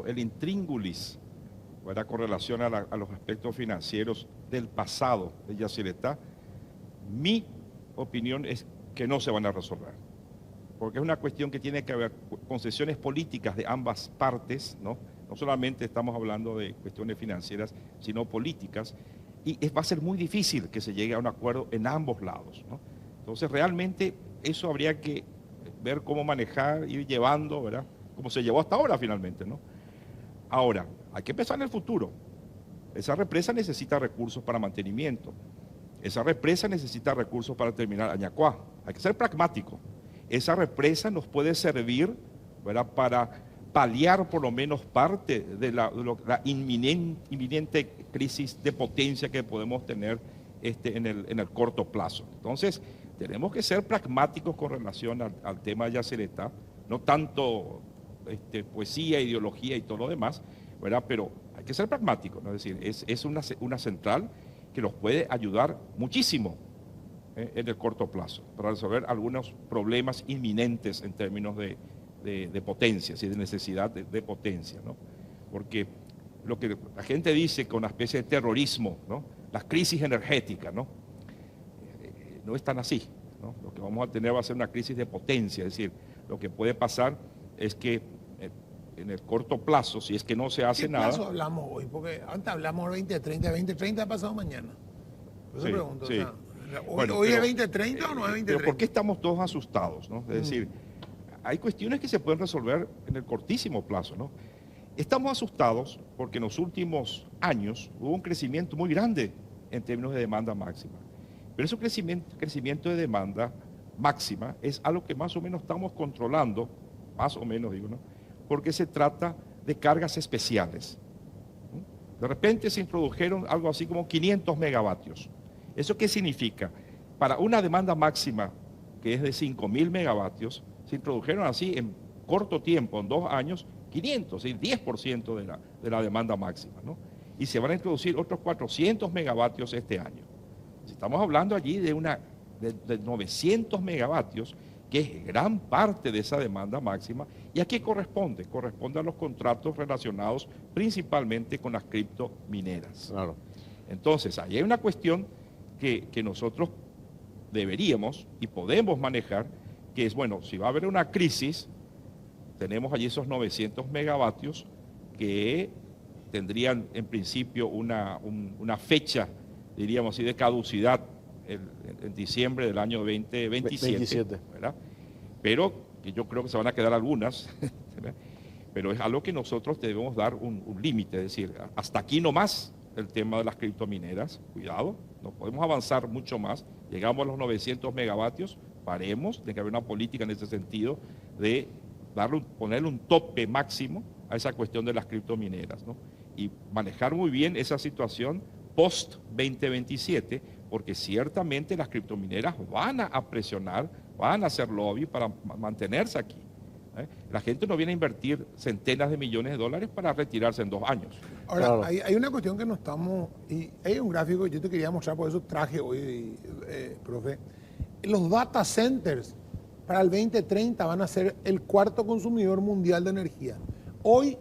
El intríngulis, ¿verdad? Con relación a los aspectos financieros del pasado de Yacyretá, mi opinión es que no se van a resolver. Porque es una cuestión que tiene que haber concesiones políticas de ambas partes, ¿no? No solamente estamos hablando de cuestiones financieras, sino políticas. Y va a ser muy difícil que se llegue a un acuerdo en ambos lados, ¿no? Entonces, realmente, eso habría que ver cómo manejar, ir llevando, ¿verdad? Como se llevó hasta ahora, finalmente, ¿no? Ahora, hay que pensar en el futuro. Esa represa necesita recursos para mantenimiento. Esa represa necesita recursos para terminar Añacuá. Hay que ser pragmático. Esa represa nos puede servir, ¿verdad?, para paliar por lo menos parte de la inminente crisis de potencia que podemos tener en el corto plazo. Entonces, tenemos que ser pragmáticos con relación al tema de Yacyretá, no tanto poesía, ideología y todo lo demás, ¿verdad? Pero hay que ser pragmáticos, ¿no? Es decir, es una central que nos puede ayudar muchísimo en el corto plazo para resolver algunos problemas inminentes en términos de potencia, ¿sí? De necesidad de potencia, ¿no? Porque lo que la gente dice con una especie de terrorismo, ¿no? Las crisis energéticas, ¿no? No es tan así, ¿no? Lo que vamos a tener va a ser una crisis de potencia, es decir, lo que puede pasar es que en el corto plazo, si es que no se hace nada... ¿Qué plazo hablamos hoy? Porque antes hablamos de 2030 ha pasado mañana. Por eso pregunto, sí. O sea, ¿hoy es 2030 o no es 2030? Pero ¿por qué estamos todos asustados, ¿no? Es decir, hay cuestiones que se pueden resolver en el cortísimo plazo, ¿no? Estamos asustados porque en los últimos años hubo un crecimiento muy grande en términos de demanda máxima. Pero ese crecimiento de demanda máxima es algo que más o menos estamos controlando, más o menos digo, ¿no? Porque se trata de cargas especiales. De repente se introdujeron algo así como 500 megavatios. ¿Eso qué significa? Para una demanda máxima que es de 5.000 megavatios, se introdujeron así en corto tiempo, en 2 años, 500, ¿sí? 10% de la demanda máxima, ¿no? Y se van a introducir otros 400 megavatios este año. Si estamos hablando allí de 900 megavatios, que es gran parte de esa demanda máxima. ¿Y a qué corresponde? Corresponde a los contratos relacionados principalmente con las criptomineras. Claro. Entonces, ahí hay una cuestión que nosotros deberíamos y podemos manejar, que es, bueno, si va a haber una crisis, tenemos allí esos 900 megavatios que tendrían en principio una fecha, diríamos así, de caducidad en diciembre del año 2027, ¿verdad? Pero que yo creo que se van a quedar algunas, ¿verdad? Pero es algo que nosotros debemos dar un límite, es decir, hasta aquí nomás el tema de las criptomineras, cuidado, no podemos avanzar mucho más, llegamos a los 900 megavatios, paremos, tiene que haber una política en ese sentido de ponerle un tope máximo a esa cuestión de las criptomineras, ¿no? Y manejar muy bien esa situación post-2027, porque ciertamente las criptomineras van a presionar, van a hacer lobby para mantenerse aquí. La gente no viene a invertir centenas de millones de dólares para retirarse en 2 años. Ahora, Claro. hay una cuestión que no estamos, y hay un gráfico que yo te quería mostrar, por eso traje hoy, profe. Los data centers para el 2030 van a ser el 4º consumidor mundial de energía. Hoy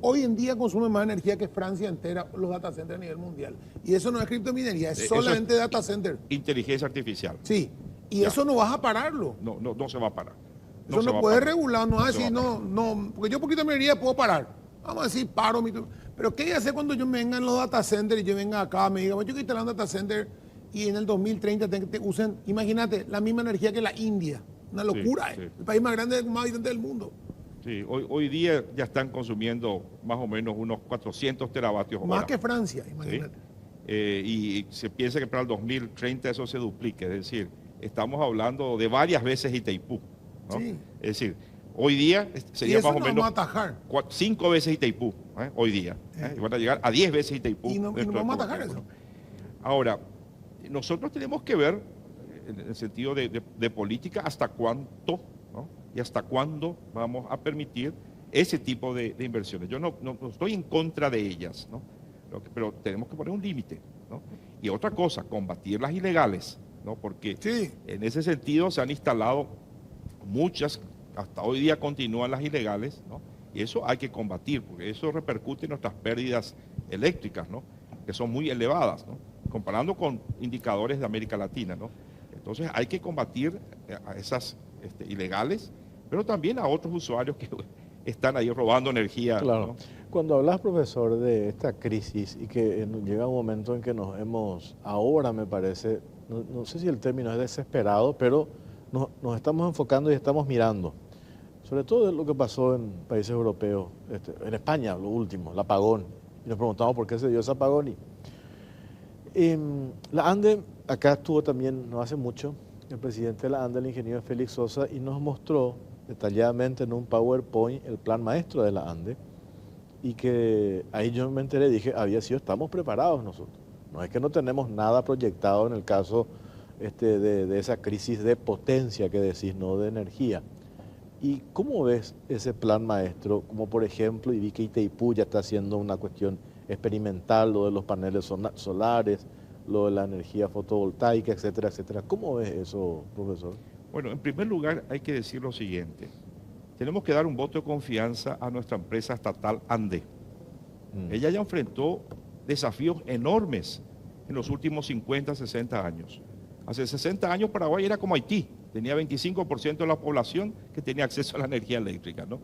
hoy en día consumen más energía que Francia entera, los data centers a nivel mundial. Y eso no es criptominería, es Eso solamente data center. Inteligencia artificial. Sí, y Ya. eso no vas a pararlo. No se va a parar. Eso se no va a puede parar. regular, no se es va a así, parar. no, porque yo poquito minería puedo parar. Vamos a decir, paro. Pero ¿qué voy a hacer cuando yo me venga en los data centers y yo venga acá, me diga, bueno, yo quiero instalar un data center y en el 2030 te usen, imagínate, la misma energía que la India? Una locura, sí. el país más grande, más habitante del mundo. Sí, hoy día ya están consumiendo más o menos unos 400 teravatios hora. Más que Francia, ¿sí? imagínate. Y se piensa que para el 2030 eso se duplique, es decir, estamos hablando de varias veces Itaipú, ¿no? Sí. Es decir, hoy día Y sería eso más o no menos vamos a atajar. 5 veces Itaipú, hoy día, y van a llegar a 10 veces Itaipú. Y no dentro de vamos a poco atajar tiempo, eso. ¿no? Ahora, nosotros tenemos que ver, en el sentido de política, hasta cuánto, ¿no? Y hasta cuándo vamos a permitir ese tipo de inversiones. Yo no estoy en contra de ellas, ¿no? Pero tenemos que poner un límite, ¿no? Y otra cosa, combatir las ilegales, ¿no? Porque Sí. en ese sentido se han instalado muchas, hasta hoy día continúan las ilegales, ¿no? Y eso hay que combatir, porque eso repercute en nuestras pérdidas eléctricas, ¿no? Que son muy elevadas, ¿no? Comparando con indicadores de América Latina, ¿no? Entonces hay que combatir a esas ilegales, pero también a otros usuarios que están ahí robando energía, Claro. ¿no? Cuando hablas, profesor, de esta crisis y que llega un momento en que ahora me parece, no sé si el término es desesperado, pero nos estamos enfocando y estamos mirando. Sobre todo lo que pasó en países europeos, en España, lo último, el apagón. Y nos preguntamos por qué se dio ese apagón. La ANDE, acá estuvo también, no hace mucho, el presidente de la ANDE, el ingeniero Félix Sosa, y nos mostró detalladamente en un PowerPoint el plan maestro de la ANDE, y que ahí yo me enteré, dije, estamos preparados nosotros. No es que no tenemos nada proyectado en el caso de esa crisis de potencia que decís, no de energía. ¿Y cómo ves ese plan maestro? Como por ejemplo, y vi que Itaipú ya está haciendo una cuestión experimental, lo de los paneles solares, lo de la energía fotovoltaica, etcétera, etcétera. ¿Cómo ves eso, profesor? Bueno, en primer lugar hay que decir lo siguiente. Tenemos que dar un voto de confianza a nuestra empresa estatal ANDE. Ella ya enfrentó desafíos enormes en los últimos 50, 60 años. Hace 60 años Paraguay era como Haití, tenía 25% de la población que tenía acceso a la energía eléctrica, ¿no?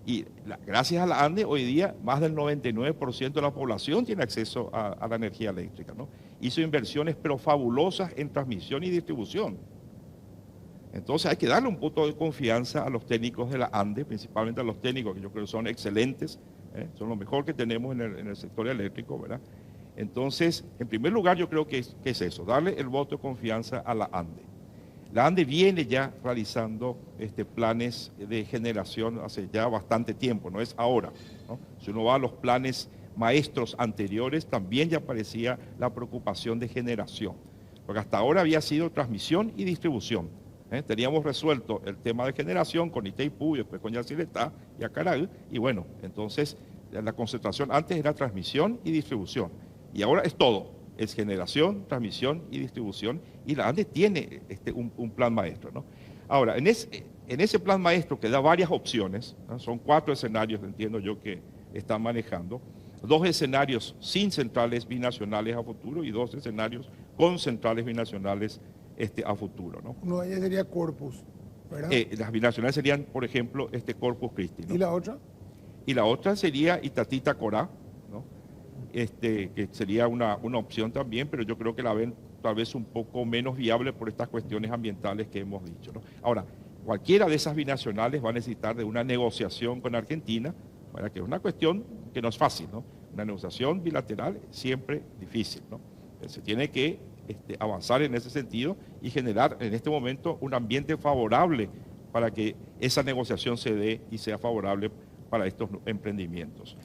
Y gracias a la ANDE, hoy día más del 99% de la población tiene acceso a la energía eléctrica, ¿no? Hizo inversiones pero fabulosas en transmisión y distribución. Entonces hay que darle un voto de confianza a los técnicos de la ANDE, principalmente a los técnicos que yo creo que son excelentes, son lo mejor que tenemos en el sector eléctrico, ¿verdad? Entonces, en primer lugar yo creo que es eso, darle el voto de confianza a la ANDE. La ANDE viene ya realizando planes de generación hace ya bastante tiempo, no es ahora, ¿no? Si uno va a los planes maestros anteriores, también ya aparecía la preocupación de generación, porque hasta ahora había sido transmisión y distribución. Teníamos resuelto el tema de generación con Itaipú y después con Yacyretá y Acaragüe, y bueno, entonces la concentración antes era transmisión y distribución, y ahora es todo, es generación, transmisión y distribución, y la ANDE tiene un plan maestro, ¿no? Ahora, en ese plan maestro que da varias opciones, ¿no? Son 4 escenarios, entiendo yo, que están manejando, 2 escenarios sin centrales binacionales a futuro y 2 escenarios con centrales binacionales a futuro, ¿no? Uno de ellos sería Corpus, ¿verdad? Las binacionales serían, por ejemplo, Corpus Christi, ¿no? ¿Y la otra? y la otra sería Itatita Corá, ¿no? Que sería una opción también, pero yo creo que la ven tal vez un poco menos viable por estas cuestiones ambientales que hemos dicho, ¿no? Ahora, cualquiera de esas binacionales va a necesitar de una negociación con Argentina, para que es una cuestión que no es fácil, ¿no? Una negociación bilateral siempre difícil, ¿no? Se tiene que avanzar en ese sentido y generar en este momento un ambiente favorable para que esa negociación se dé y sea favorable para estos emprendimientos.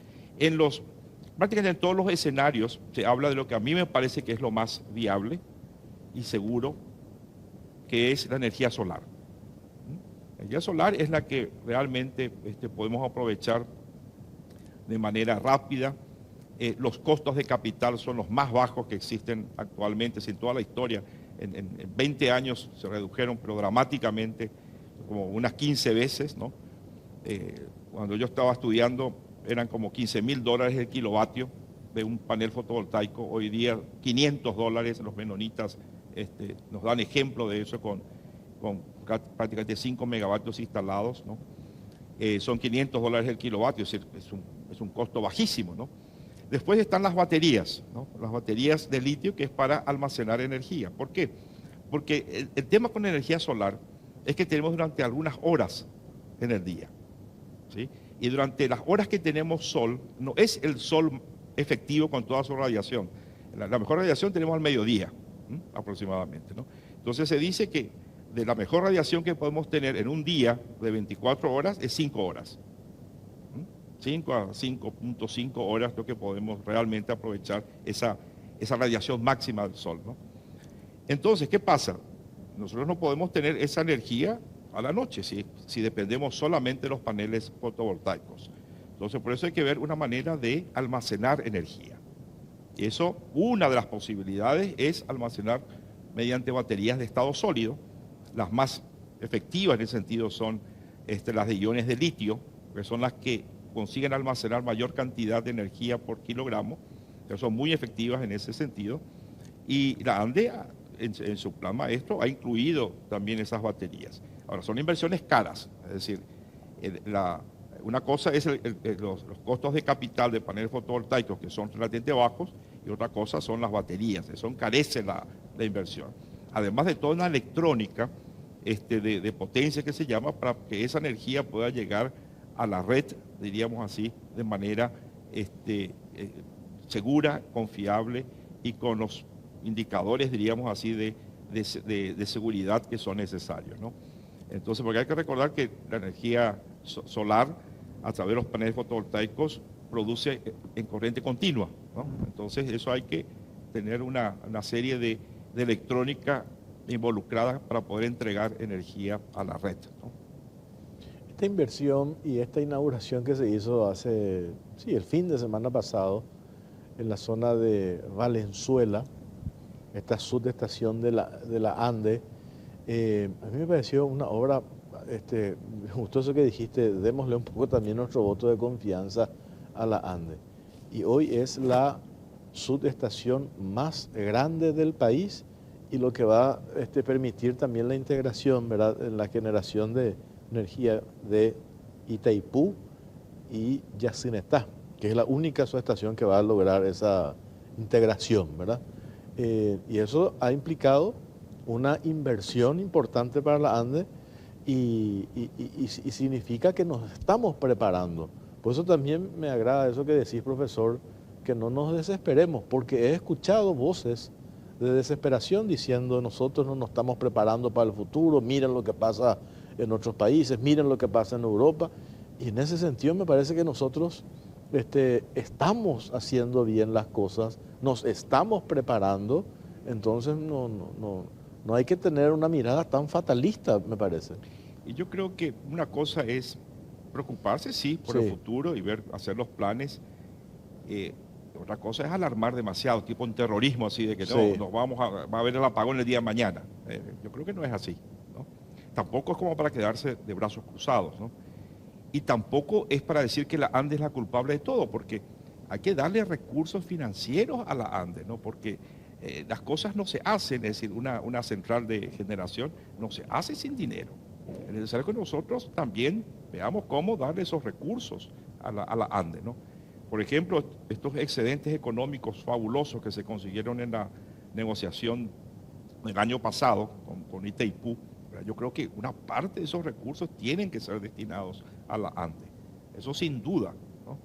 Prácticamente en todos los escenarios se habla de lo que a mí me parece que es lo más viable y seguro, que es la energía solar. La energía solar es la que realmente podemos aprovechar de manera rápida. Los costos de capital son los más bajos que existen actualmente, en toda la historia. En 20 años se redujeron, pero dramáticamente, como unas 15 veces, ¿no? Cuando yo estaba estudiando eran como $15.000 el kilovatio de un panel fotovoltaico. Hoy día $500, los menonitas nos dan ejemplo de eso con prácticamente 5 megavatios instalados, ¿no? Son $500 el kilovatio, es decir, es un costo bajísimo, ¿no? Después están las baterías, ¿no? Las baterías de litio, que es para almacenar energía. ¿Por qué? Porque el tema con energía solar es que tenemos durante algunas horas en el día, ¿sí? Y durante las horas que tenemos sol, no es el sol efectivo con toda su radiación. La mejor radiación tenemos al mediodía, aproximadamente, ¿no? Entonces se dice que de la mejor radiación que podemos tener en un día de 24 horas es 5 horas. 5 a 5.5 horas lo que podemos realmente aprovechar esa radiación máxima del sol, ¿no? Entonces, ¿qué pasa? Nosotros no podemos tener esa energía a la noche si dependemos solamente de los paneles fotovoltaicos. Entonces, por eso hay que ver una manera de almacenar energía. Y eso, una de las posibilidades es almacenar mediante baterías de estado sólido. Las más efectivas en ese sentido son las de iones de litio, que son las que consiguen almacenar mayor cantidad de energía por kilogramo, que son muy efectivas en ese sentido. Y la ANDE, en su plan maestro, ha incluido también esas baterías. Ahora, son inversiones caras, es decir, una cosa es los costos de capital de paneles fotovoltaicos, que son relativamente bajos, y otra cosa son las baterías, eso encarece la inversión. Además de toda una electrónica de potencia que se llama, para que esa energía pueda llegar a la red, diríamos así, de manera segura, confiable y con los indicadores, diríamos así, de seguridad que son necesarios, ¿no? Entonces, porque hay que recordar que la energía solar, a través de los paneles fotovoltaicos, produce en corriente continua, ¿no? Entonces, eso hay que tener una serie de electrónica involucrada para poder entregar energía a la red, ¿no? Esta inversión y esta inauguración que se hizo el fin de semana pasado, en la zona de Valenzuela, esta subestación de la ANDE, a mí me pareció una obra, justo eso que dijiste, démosle un poco también nuestro voto de confianza a la ANDE. Y hoy es la subestación más grande del país y lo que va a permitir también la integración, ¿verdad?, en la generación de energía de Itaipú y Yacinetá, que es la única subestación que va a lograr esa integración, ¿verdad? Y eso ha implicado una inversión importante para la ANDE y significa que nos estamos preparando. Por eso también me agrada eso que decís, profesor, que no nos desesperemos, porque he escuchado voces de desesperación diciendo nosotros no nos estamos preparando para el futuro, miren lo que pasa en otros países, miren lo que pasa en Europa. Y en ese sentido me parece que nosotros estamos haciendo bien las cosas, nos estamos preparando, entonces no hay que tener una mirada tan fatalista, me parece. Y yo creo que una cosa es preocuparse, sí, por el futuro y hacer los planes. Otra cosa es alarmar demasiado, tipo un terrorismo así de que no, va a haber el apagón el día de mañana. Yo creo que no es así, ¿no? Tampoco es como para quedarse de brazos cruzados, ¿no? Y tampoco es para decir que la ANDE es la culpable de todo, porque hay que darle recursos financieros a la ANDE, ¿no? Porque las cosas no se hacen, es decir, una central de generación no se hace sin dinero. Es necesario que nosotros también veamos cómo darle esos recursos a la ANDE, ¿no? Por ejemplo, estos excedentes económicos fabulosos que se consiguieron en la negociación el año pasado con Itaipú, ¿verdad? Yo creo que una parte de esos recursos tienen que ser destinados a la ANDE. Eso sin duda, ¿no?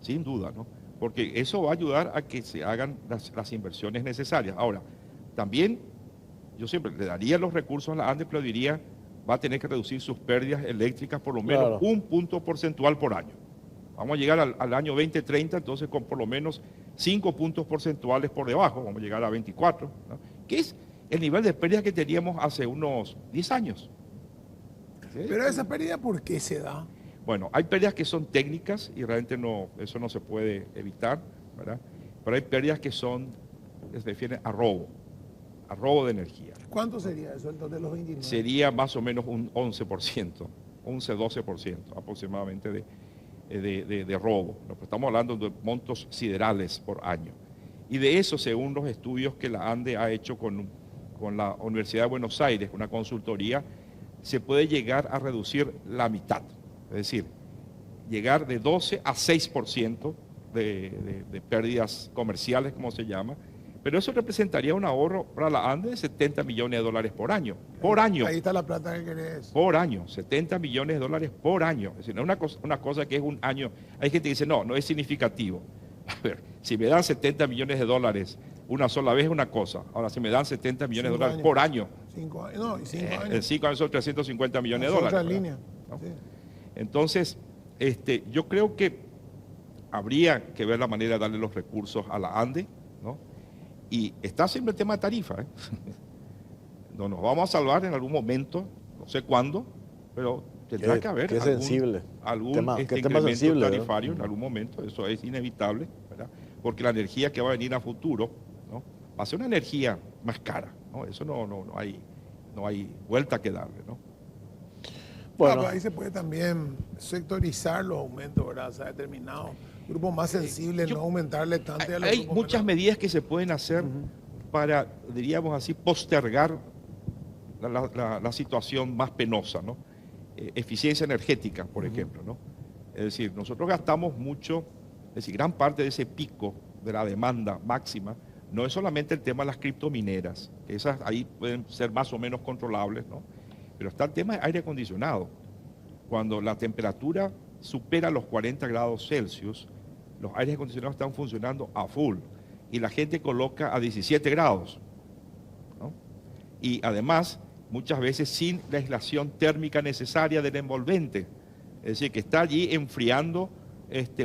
Sin duda, ¿no? Porque eso va a ayudar a que se hagan las inversiones necesarias. Ahora, también yo siempre le daría los recursos a la ANDE, pero diría, va a tener que reducir sus pérdidas eléctricas por lo menos Claro. un punto porcentual por año. Vamos a llegar al año 2030, entonces con por lo menos 5 puntos porcentuales por debajo, vamos a llegar a 24, ¿no? Que es el nivel de pérdida que teníamos hace unos 10 años. ¿Sí? Pero esa pérdida, ¿por qué se da? Bueno, hay pérdidas que son técnicas y realmente eso no se puede evitar, ¿verdad? Pero hay pérdidas que se refieren a robo de energía. ¿Cuánto sería eso, el total de los 29? Sería más o menos un 11%, 11-12% aproximadamente de robo. ¿No? Estamos hablando de montos siderales por año. Y de eso, según los estudios que la ANDE ha hecho con la Universidad de Buenos Aires, una consultoría, se puede llegar a reducir la mitad. Es decir, llegar de 12 a 6% de pérdidas comerciales, como se llama, pero eso representaría un ahorro para la ANDE de 70 millones de dólares por año. Por año. Ahí está la plata que querés. Por año, 70 millones de dólares por año. Es decir, no es una cosa que es un año. Hay gente que dice, no es significativo. A ver, si me dan 70 millones de dólares una sola vez es una cosa. Ahora, si me dan 70 millones de dólares por año. 5 años. No, y 5 años. En 5 años son 350 millones de Es dólares. otra línea. ¿No? Sí. Entonces, yo creo que habría que ver la manera de darle los recursos a la ANDE, ¿no? Y está siempre el tema de tarifa, ¿eh? No nos vamos a salvar en algún momento, no sé cuándo, pero tendrá que haber qué sensible. algún Tema incremento sensible, tarifario ¿verdad? en algún momento, eso es inevitable, ¿verdad? Porque la energía que va a venir a futuro, ¿no? Va a ser una energía más cara, ¿no? Eso no hay vuelta que darle, ¿no? Bueno, Ahí se puede también sectorizar los aumentos, ¿verdad? O sea, determinados grupos más sensibles, no aumentarle tanto a los Hay grupos muchas menores. medidas que se pueden hacer para, diríamos así, postergar la situación más penosa, ¿no? Eficiencia energética, por ejemplo, ¿no? Es decir, nosotros gastamos mucho, es decir, gran parte de ese pico de la demanda máxima, no es solamente el tema de las criptomineras, que esas ahí pueden ser más o menos controlables, ¿no? Pero está el tema de aire acondicionado. Cuando la temperatura supera los 40 grados Celsius, los aires acondicionados están funcionando a full y la gente coloca a 17 grados, ¿no? Y además, muchas veces sin la aislación térmica necesaria del envolvente. Es decir, que está allí enfriando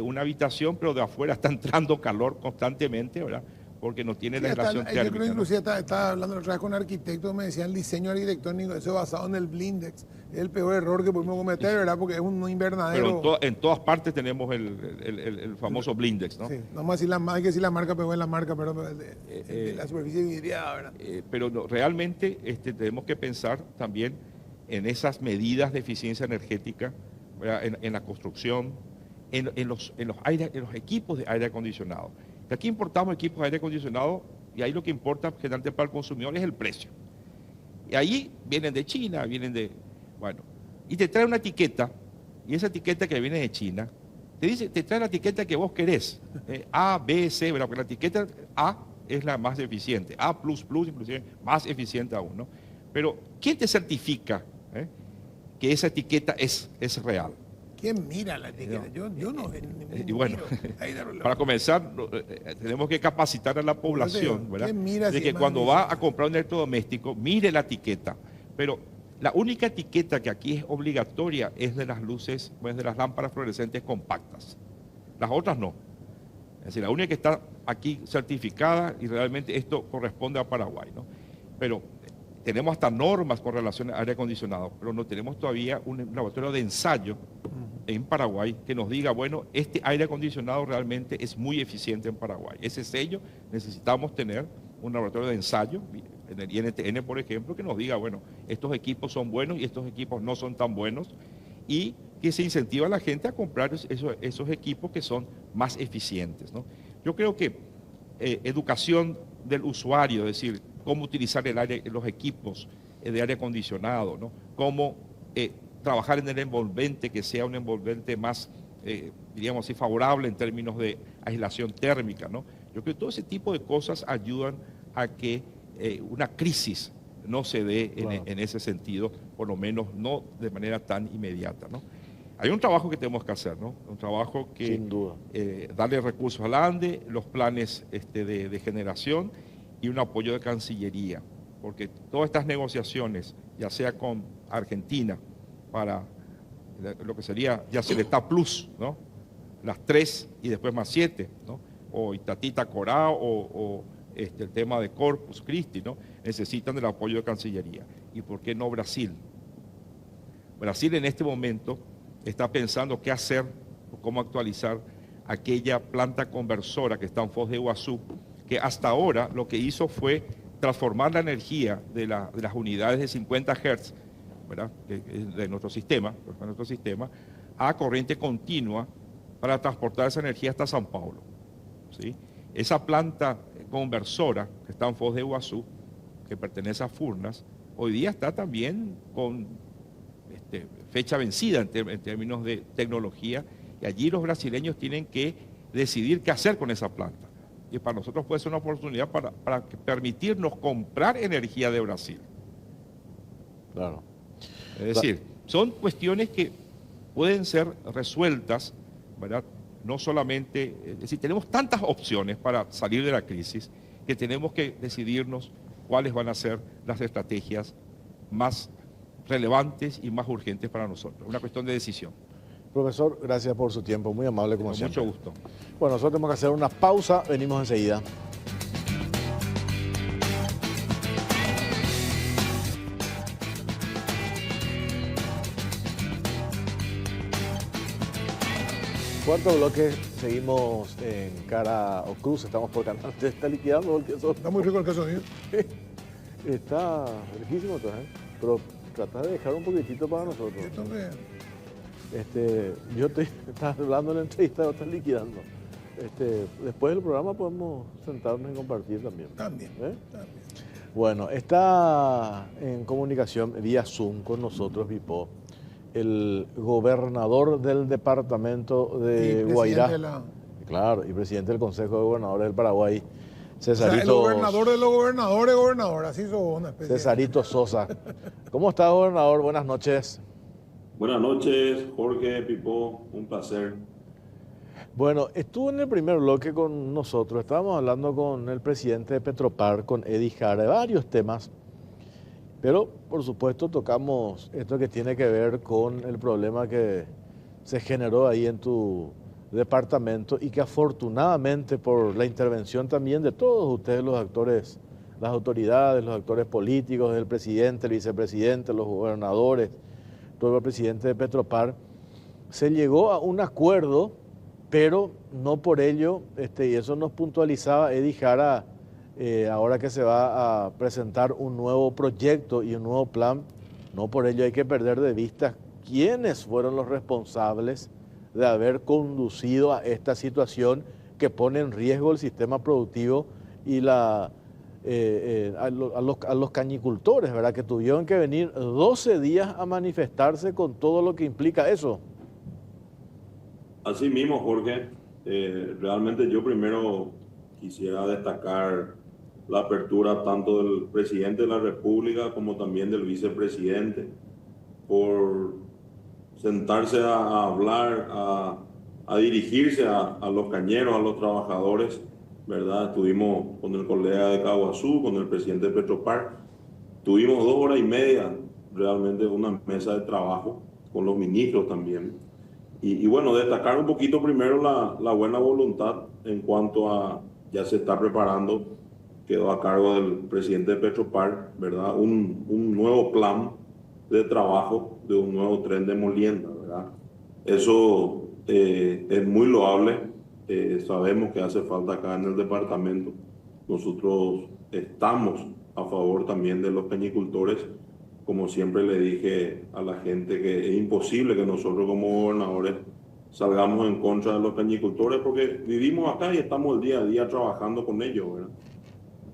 una habitación, pero de afuera está entrando calor constantemente, ¿verdad? Porque no tiene la aislación Yo creo térmica, que ¿no? inclusive estaba hablando la otra vez con arquitectos, me decían el diseño arquitectónico, eso basado en el blindex, es el peor error que podemos cometer, ¿verdad? Porque es un invernadero. Pero en todas partes tenemos el famoso blindex, ¿no? Sí, no vamos a decir hay que decir la marca, pero es la marca, pero de la superficie vidriada, ¿verdad? Pero realmente tenemos que pensar también en esas medidas de eficiencia energética, ¿verdad? En la construcción, en los equipos de aire acondicionado. Que aquí importamos equipos de aire acondicionado y ahí lo que importa generalmente para el consumidor es el precio. Y ahí vienen de China, y te trae una etiqueta, y esa etiqueta que viene de China, te trae la etiqueta que vos querés, A, B, C, ¿verdad? Porque la etiqueta A es la más eficiente, A++, inclusive más eficiente aún, ¿no? Pero, ¿quién te certifica que esa etiqueta es real? ¿Quién mira la etiqueta? Yo no. Y bueno, para comenzar, tenemos que capacitar a la población, ¿verdad? ¿Quién mira De si que es más cuando va a eficiente? comprar un electrodoméstico, mire la etiqueta. Pero la única etiqueta que aquí es obligatoria es de las luces, pues de las lámparas fluorescentes compactas. Las otras no. Es decir, la única que está aquí certificada, y realmente esto corresponde a Paraguay, ¿no? Pero tenemos hasta normas con relación a aire acondicionado, pero no tenemos todavía un laboratorio de ensayo en Paraguay que nos diga, bueno, este aire acondicionado realmente es muy eficiente en Paraguay. Ese sello necesitamos tener un laboratorio de ensayo, en el INTN, por ejemplo, que nos diga, bueno, estos equipos son buenos y estos equipos no son tan buenos, y que se incentiva a la gente a comprar esos equipos que son más eficientes, ¿no? Yo creo que educación del usuario, es decir, cómo utilizar los equipos de aire acondicionado, ¿no? Cómo trabajar en el envolvente, que sea un envolvente más diríamos así, favorable en términos de aislación térmica, ¿no? Yo creo que todo ese tipo de cosas ayudan a que una crisis no se dé en ese sentido, por lo menos no de manera tan inmediata, ¿no? Hay un trabajo que tenemos que hacer, ¿no? Un trabajo que, sin duda, darle recursos al ANDE, los planes de generación y un apoyo de Cancillería, porque todas estas negociaciones, ya sea con Argentina, para lo que sería Yacyretá Plus, ¿no? Las 3 y después más 7, ¿no? O Itatita Corá o el tema de Corpus Christi, ¿no? Necesitan del apoyo de Cancillería. ¿Y por qué no Brasil? Brasil en este momento está pensando qué hacer, cómo actualizar aquella planta conversora que está en Foz de Iguazú, que hasta ahora lo que hizo fue transformar la energía de las unidades de 50 Hz, ¿verdad? De nuestro sistema, a corriente continua para transportar esa energía hasta San Paulo, ¿sí? Esa planta conversora que está en Foz de Iguazú, que pertenece a Furnas, hoy día está también con fecha vencida en términos de tecnología, y allí los brasileños tienen que decidir qué hacer con esa planta. Y para nosotros puede ser una oportunidad para permitirnos comprar energía de Brasil. claro. Es decir, son cuestiones que pueden ser resueltas, ¿verdad? No solamente, es decir, tenemos tantas opciones para salir de la crisis que tenemos que decidirnos cuáles van a ser las estrategias más relevantes y más urgentes para nosotros. Una cuestión de decisión. Profesor, gracias por su tiempo, muy amable como Con siempre. mucho gusto. Bueno, nosotros tenemos que hacer una pausa, venimos enseguida. Cuarto bloque, seguimos en Cara o Cruz, estamos por Canal. ¿Te está liquidando el queso? Está muy rico el queso, ¿sí? Está riquísimo todo, ¿eh? Pero trata de dejar un poquitito para nosotros. Esto que- Yo te estaba hablando en la entrevista, lo estás liquidando. Después del programa podemos sentarnos y compartir también. También. ¿Eh? También. Bueno, está en comunicación vía Zoom con nosotros, Pipo, el gobernador del departamento Y de presidente Guairá. de la- Claro, y presidente del Consejo de Gobernadores del Paraguay, O sea, el Cesarito, gobernador de los gobernadores, gobernador, así sos una especie. Cesarito Sosa. ¿Cómo está, gobernador? Buenas noches. Buenas noches, Jorge, Pipo, un placer. Bueno, estuvo en el primer bloque con nosotros, estábamos hablando con el presidente de Petropar, con Eddie Jara, de varios temas, pero por supuesto tocamos esto que tiene que ver con el problema que se generó ahí en tu departamento y que afortunadamente por la intervención también de todos ustedes los actores, las autoridades, los actores políticos, el presidente, el vicepresidente, los gobernadores, todo el presidente de Petropar, se llegó a un acuerdo, pero no por ello, y eso nos puntualizaba Eddie Jara, ahora que se va a presentar un nuevo proyecto y un nuevo plan, no por ello hay que perder de vista quiénes fueron los responsables de haber conducido a esta situación que pone en riesgo el sistema productivo y a los cañicultores, ¿verdad? Que tuvieron que venir 12 días a manifestarse con todo lo que implica eso. Así mismo, Jorge, realmente yo primero quisiera destacar la apertura tanto del presidente de la República como también del vicepresidente por sentarse a hablar, a dirigirse a los cañeros, a los trabajadores, ¿verdad? Estuvimos con el colega de Caguazú, con el presidente de Petropar, tuvimos 2 horas y media realmente una mesa de trabajo con los ministros también. Y bueno, destacar un poquito primero la buena voluntad en cuanto a, ya se está preparando, quedó a cargo del presidente de Petropar, ¿verdad? Un nuevo plan de trabajo de un nuevo tren de molienda, ¿verdad? Eso es muy loable, sabemos que hace falta acá en el departamento. Nosotros estamos a favor también de los cañicultores. Como siempre le dije a la gente que es imposible que nosotros como gobernadores salgamos en contra de los cañicultores porque vivimos acá y estamos el día a día trabajando con ellos, ¿verdad?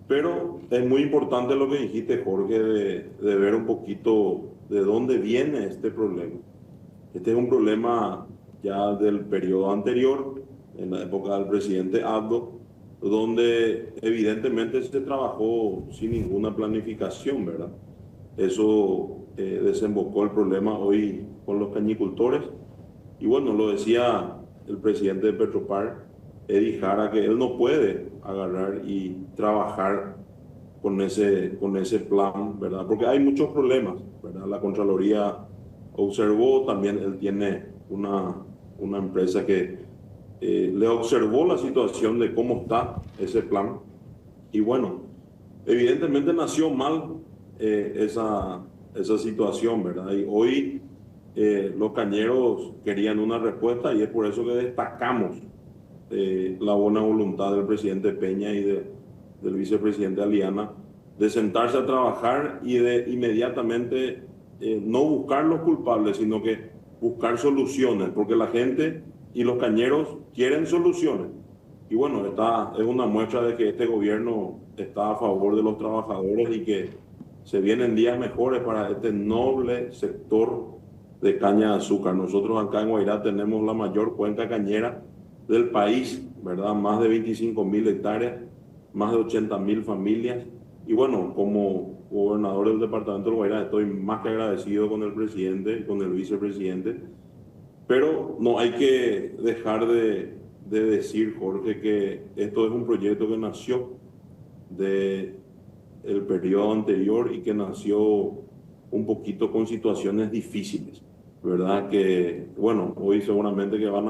Pero es muy importante lo que dijiste, Jorge, de ver un poquito de dónde viene este problema. Este es un problema ya del periodo anterior, en la época del presidente Abdo, donde evidentemente se trabajó sin ninguna planificación, ¿verdad? Eso desembocó el problema hoy con los cañicultores. Y bueno, lo decía el presidente de Petropar, Edi Jara, que él no puede agarrar y trabajar con ese plan, ¿verdad? Porque hay muchos problemas, ¿verdad? La Contraloría observó, también él tiene una empresa que le observó la situación de cómo está ese plan. Y bueno, evidentemente nació mal esa situación, ¿verdad? Y hoy los cañeros querían una respuesta y es por eso que destacamos la buena voluntad del presidente Peña y del vicepresidente Aliana de sentarse a trabajar y de inmediatamente no buscar los culpables, sino que buscar soluciones, porque la gente y los cañeros quieren soluciones. Y bueno, es una muestra de que este gobierno está a favor de los trabajadores y que se vienen días mejores para este noble sector de caña de azúcar. Nosotros acá en Guairá tenemos la mayor cuenca cañera del país, ¿verdad? Más de 25.000 hectáreas, más de 80.000 familias. Y bueno, como gobernador del departamento de Guairá estoy más que agradecido con el presidente y con el vicepresidente, pero no hay que dejar de decir, Jorge, que esto es un proyecto que nació del periodo anterior y que nació un poquito con situaciones difíciles, ¿verdad? Que, bueno, hoy seguramente que van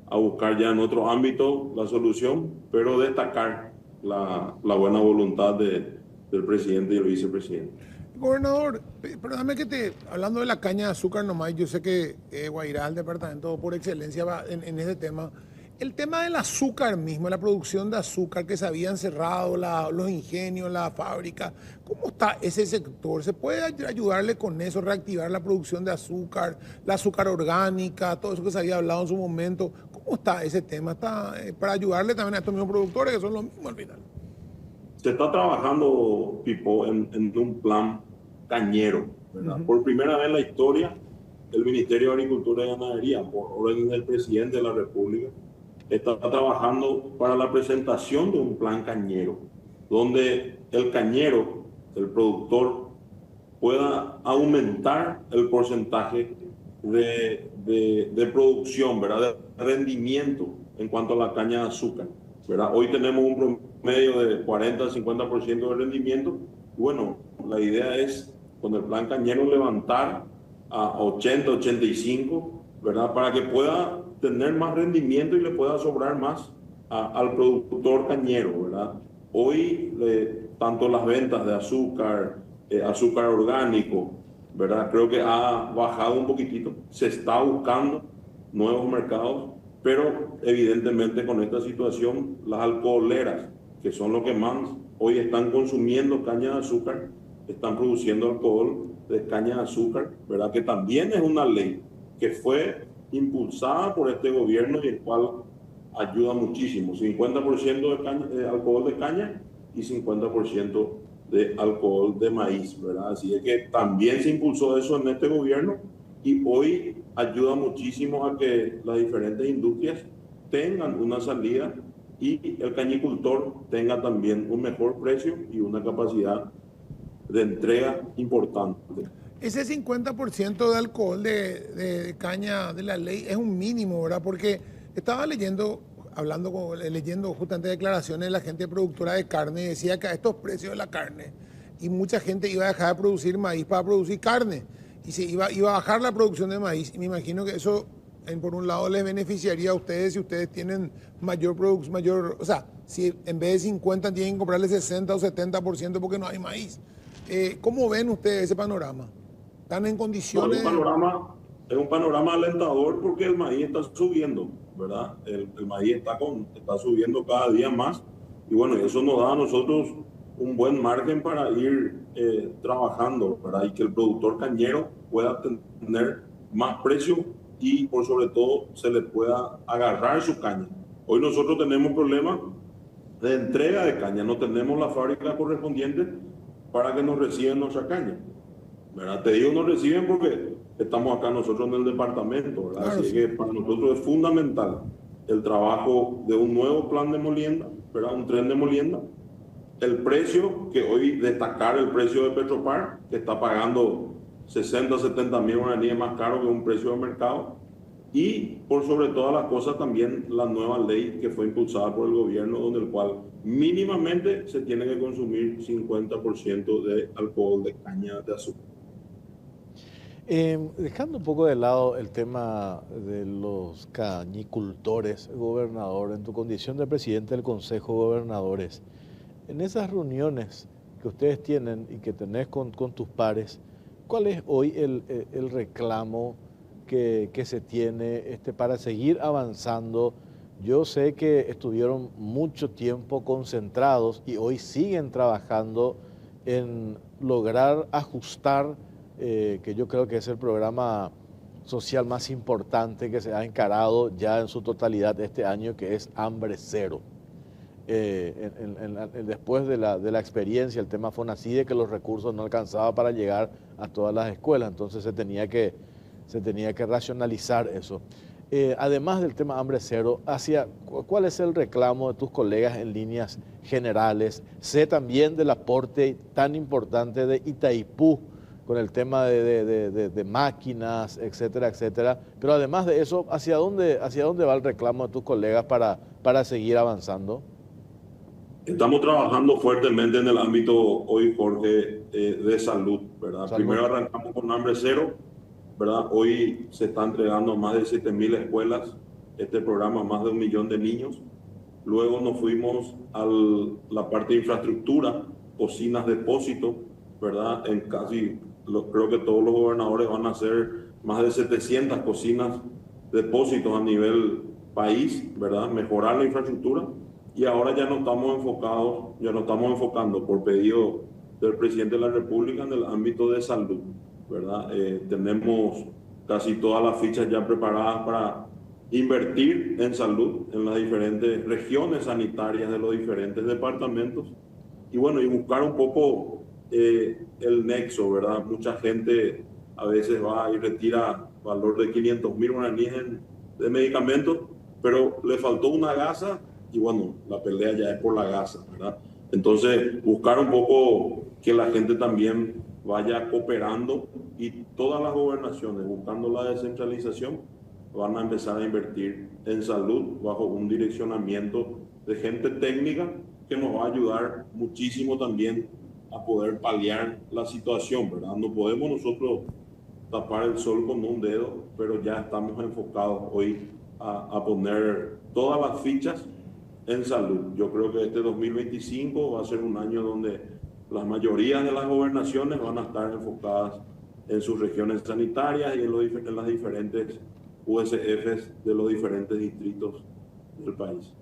a buscar ya en otro ámbito la solución, pero destacar la buena voluntad del presidente y el vicepresidente. Gobernador, perdóname hablando de la caña de azúcar nomás, yo sé que Guairá, el departamento por excelencia va en ese tema. El tema del azúcar mismo, la producción de azúcar, que se habían cerrado los ingenios, la fábrica, ¿cómo está ese sector? ¿Se puede ayudarle con eso, reactivar la producción de azúcar, la azúcar orgánica, todo eso que se había hablado en su momento? ¿Cómo está ese tema? ¿Está para ayudarle también a estos mismos productores, que son los mismos al final? Se está trabajando, Pipo, en un plan cañero, ¿verdad? Por primera vez en la historia, el Ministerio de Agricultura y Ganadería, por orden del presidente de la República, está trabajando para la presentación de un plan cañero, donde el cañero, el productor, pueda aumentar el porcentaje de producción, ¿verdad? De rendimiento en cuanto a la caña de azúcar, ¿verdad? Hoy tenemos un promedio de 40-50% de rendimiento. Bueno, la idea es, con el plan cañero, levantar a 80-85%, ¿verdad? Para que pueda tener más rendimiento y le pueda sobrar más al productor cañero, ¿verdad? Hoy, tanto las ventas de azúcar, azúcar orgánico, ¿verdad? Creo que ha bajado un poquitito, se está buscando nuevos mercados, pero evidentemente con esta situación, las alcoholeras, que son los que más hoy están consumiendo caña de azúcar, están produciendo alcohol de caña de azúcar, ¿verdad? Que también es una ley que fue impulsada por este gobierno y el cual ayuda muchísimo. 50% de alcohol de caña y 50% de alcohol de maíz, ¿verdad? Así es que también se impulsó eso en este gobierno y hoy ayuda muchísimo a que las diferentes industrias tengan una salida y el cañicultor tenga también un mejor precio y una capacidad de entrega importante. Ese 50% de alcohol de caña de la ley es un mínimo, ¿verdad? Porque estaba leyendo justamente declaraciones de la gente productora de carne y decía que a estos precios de la carne y mucha gente iba a dejar de producir maíz para producir carne y se iba a bajar la producción de maíz y me imagino que eso por un lado les beneficiaría a ustedes si ustedes tienen mayor producción, o sea, si en vez de 50 tienen que comprarle 60 o 70% porque no hay maíz. ¿Cómo ven ustedes ese panorama? ¿Están en condiciones? No, es un panorama alentador porque el maíz está subiendo, ¿verdad? El maíz está subiendo cada día más y bueno, eso nos da a nosotros un buen margen para ir trabajando, ¿verdad? Y que el productor cañero pueda tener más precio y por sobre todo se le pueda agarrar su caña. Hoy nosotros tenemos problemas de entrega de caña, no tenemos la fábrica correspondiente para que nos reciban nuestra caña. ¿verdad? Te digo, no reciben porque estamos acá nosotros en el departamento, ¿verdad? Claro, Así sí. que para nosotros es fundamental el trabajo de un nuevo plan de molienda, ¿verdad? Un tren de molienda. El precio, que hoy destacar el precio de Petropar, que está pagando 60, 70 mil guaraníes más caro que un precio de mercado. Y por sobre todas las cosas también la nueva ley que fue impulsada por el gobierno, donde el cual mínimamente se tiene que consumir 50% de alcohol de caña de azúcar. Dejando un poco de lado el tema de los cañicultores, gobernador, en tu condición de presidente del Consejo de Gobernadores, en esas reuniones que ustedes tienen y que tenés con tus pares, ¿cuál es hoy el reclamo que se tiene para seguir avanzando? Yo sé que estuvieron mucho tiempo concentrados y hoy siguen trabajando en lograr ajustar, que yo creo que es el programa social más importante que se ha encarado ya en su totalidad este año, que es Hambre Cero. Después de la experiencia, el tema FONACIDE, que los recursos no alcanzaban para llegar a todas las escuelas, entonces se tenía que racionalizar eso. Además del tema Hambre Cero, ¿cuál es el reclamo de tus colegas en líneas generales? Sé también del aporte tan importante de Itaipú con el tema de máquinas, etcétera, etcétera. Pero además de eso, ¿hacia dónde va el reclamo de tus colegas para seguir avanzando? Estamos trabajando fuertemente en el ámbito hoy, Jorge, de salud, ¿verdad? Salud. Primero arrancamos con Hambre Cero, ¿verdad? Hoy se está entregando a más de 7.000 escuelas este programa a más de 1 millón de niños. Luego nos fuimos a la parte de infraestructura, cocinas depósito, ¿verdad? Creo que todos los gobernadores van a hacer más de 700 cocinas depósitos a nivel país, ¿verdad? Mejorar la infraestructura. Y ahora ya no estamos enfocando por pedido del presidente de la República en el ámbito de salud, ¿verdad? Tenemos casi todas las fichas ya preparadas para invertir en salud en las diferentes regiones sanitarias de los diferentes departamentos y bueno, y buscar un poco el nexo, ¿verdad? Mucha gente a veces va y retira valor de 500.000 guaraníes de medicamentos, pero le faltó una gasa y bueno, la pelea ya es por la gasa, ¿verdad? Entonces, buscar un poco que la gente también vaya cooperando y todas las gobernaciones, buscando la descentralización, van a empezar a invertir en salud bajo un direccionamiento de gente técnica que nos va a ayudar muchísimo también a poder paliar la situación, ¿verdad? No podemos nosotros tapar el sol con un dedo, pero ya estamos enfocados hoy a poner todas las fichas en salud. Yo creo que este 2025 va a ser un año donde la mayoría de las gobernaciones van a estar enfocadas en sus regiones sanitarias y en las diferentes USFs de los diferentes distritos del país.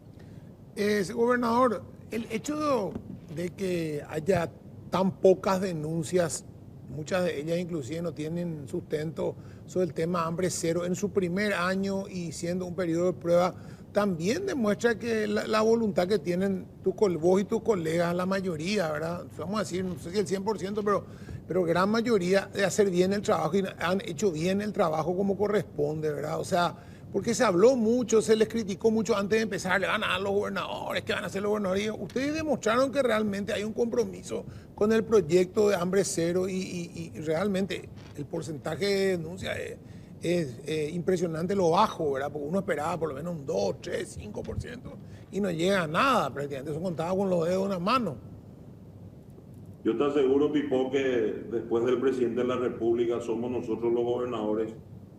Gobernador, el hecho de que haya tan pocas denuncias, muchas de ellas inclusive no tienen sustento sobre el tema Hambre Cero en su primer año y siendo un periodo de prueba, también demuestra que la voluntad que tienen vos y tus colegas, la mayoría, ¿verdad? Vamos a decir, no sé si el 100%, pero gran mayoría de hacer bien el trabajo y han hecho bien el trabajo como corresponde, ¿verdad? O sea, porque se habló mucho, se les criticó mucho antes de empezar, le van a dar los gobernadores, ¿qué van a hacer los gobernadores? Y ustedes demostraron que realmente hay un compromiso con el proyecto de Hambre Cero y realmente el porcentaje de denuncia es impresionante lo bajo, ¿verdad? Porque uno esperaba por lo menos un 2, 3, 5% y no llega a nada, prácticamente eso contaba con los dedos de una mano. Yo te aseguro, Pipo, que después del presidente de la República somos nosotros los gobernadores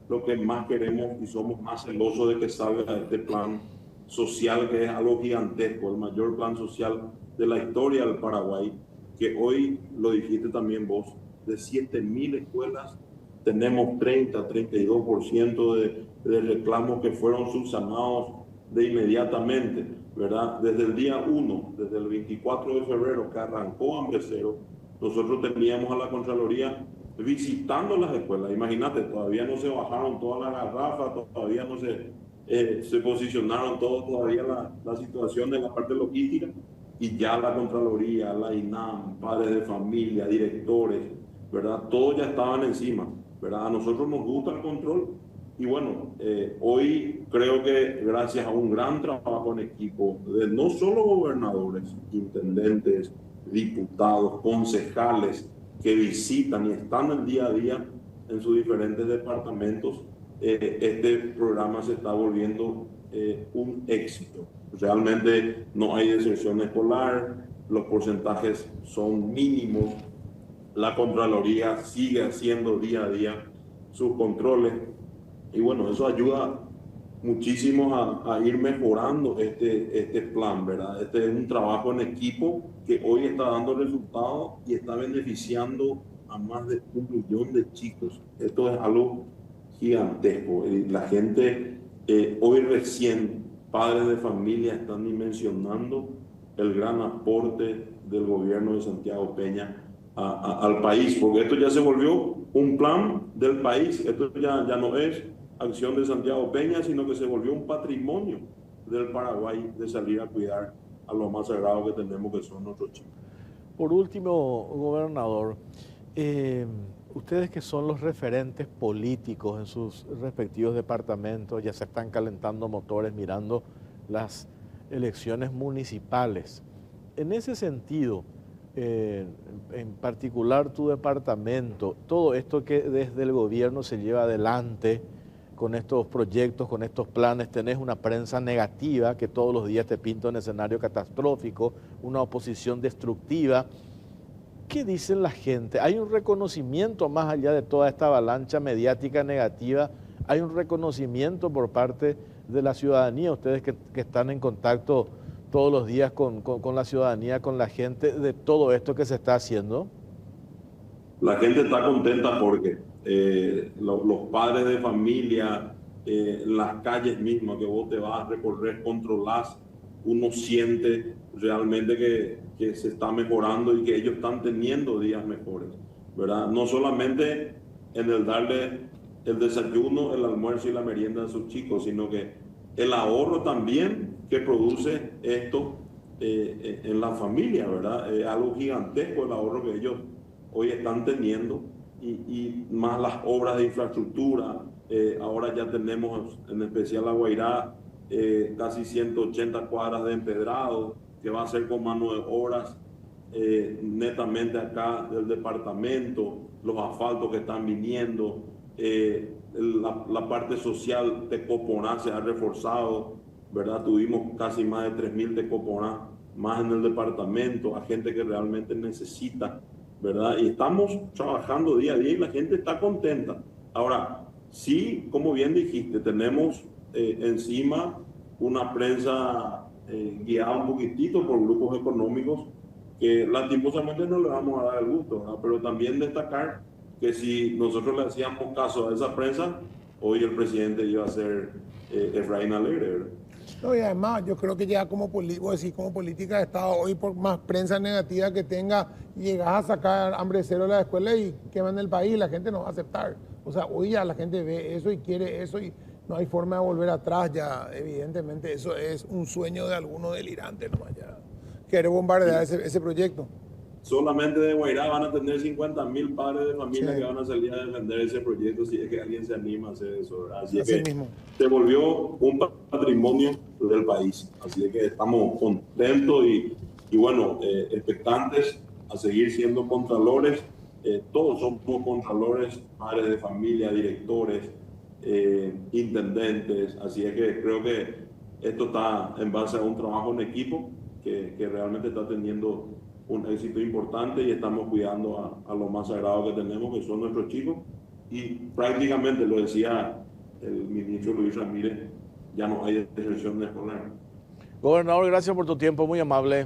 lo que más queremos y somos más celosos de que salga este plan social, que es algo gigantesco, el mayor plan social de la historia del Paraguay, que hoy, lo dijiste también vos, de 7.000 escuelas, tenemos 32% de reclamos que fueron subsanados de inmediatamente, ¿verdad? Desde el día 1, desde el 24 de febrero que arrancó Hambre Cero, nosotros teníamos a la Contraloría visitando las escuelas. Imagínate, todavía no se bajaron todas las garrafas, todavía no se posicionaron todavía la situación de la parte logística y ya la Contraloría, la INAM, padres de familia, directores, ¿verdad? Todos ya estaban encima, ¿verdad? A nosotros nos gusta el control y bueno, hoy creo que gracias a un gran trabajo en equipo de no solo gobernadores, intendentes, diputados, concejales que visitan y están el día a día en sus diferentes departamentos, este programa se está volviendo un éxito. Realmente no hay deserción escolar, los porcentajes son mínimos, la Contraloría sigue haciendo día a día sus controles y bueno, eso ayuda muchísimo a ir mejorando este plan, ¿verdad? Este es un trabajo en equipo que hoy está dando resultados y está beneficiando a más de 1 millón de chicos. Esto es algo gigantesco. Y la gente, hoy recién, padres de familia están dimensionando el gran aporte del gobierno de Santiago Peña al país, porque esto ya se volvió un plan del país. Esto ya no es acción de Santiago Peña, sino que se volvió un patrimonio del Paraguay de salir a cuidar a lo más sagrado que tenemos, que son nuestros chicos. Por último, gobernador, ustedes que son los referentes políticos en sus respectivos departamentos, ya se están calentando motores mirando las elecciones municipales. En ese sentido, en particular tu departamento, todo esto que desde el gobierno se lleva adelante con estos proyectos, con estos planes, tenés una prensa negativa que todos los días te pinta un escenario catastrófico, una oposición destructiva. ¿Qué dicen la gente? ¿Hay un reconocimiento más allá de toda esta avalancha mediática negativa? ¿Hay un reconocimiento por parte de la ciudadanía? Ustedes que están en contacto todos los días con la ciudadanía, con la gente, de todo esto que se está haciendo. La gente está contenta porque los padres de familia, las calles mismas que vos te vas a recorrer, controlás, uno siente realmente que se está mejorando y que ellos están teniendo días mejores, ¿verdad? No solamente en el darle el desayuno, el almuerzo y la merienda a sus chicos, sino que el ahorro también que produce esto en la familia, ¿verdad? Es algo gigantesco el ahorro que ellos hoy están teniendo y más las obras de infraestructura. Ahora ya tenemos, en especial la Guairá, casi 180 cuadras de empedrado, que va a ser con mano de obras netamente acá del departamento, los asfaltos que están viniendo, la parte social de Coponá se ha reforzado, ¿verdad? Tuvimos casi más de 3.000 de Coponá más en el departamento, a gente que realmente necesita, ¿verdad? Y estamos trabajando día a día y la gente está contenta. Ahora, sí, como bien dijiste, tenemos encima una prensa guiada un poquitito por grupos económicos que lastimosamente no le vamos a dar el gusto, ¿verdad? Pero también destacar que si nosotros le hacíamos caso a esa prensa, hoy el presidente iba a ser Efraín Alegre, ¿verdad? No, y además yo creo que ya como política de Estado, hoy por más prensa negativa que tenga, llegas a sacar hambre cero de la escuela y queman el país, la gente no va a aceptar. O sea, hoy ya la gente ve eso y quiere eso y no hay forma de volver atrás ya. Evidentemente eso es un sueño de algunos delirantes nomás ya. Querer bombardear ese proyecto. Solamente de Guairá van a tener 50.000 padres de familia que van a salir a defender ese proyecto si es que alguien se anima a hacer eso, ¿verdad? Así que mismo se volvió un patrimonio del país. Así que estamos contentos y bueno, expectantes a seguir siendo contralores. Todos somos contralores, padres de familia, directores, intendentes. Así es que creo que esto está en base a un trabajo en equipo que realmente está teniendo un éxito importante y estamos cuidando a lo más sagrado que tenemos, que son nuestros chicos. Y prácticamente, lo decía el ministro Luis Ramírez, ya no hay deserción escolar. Gobernador, gracias por tu tiempo, muy amable.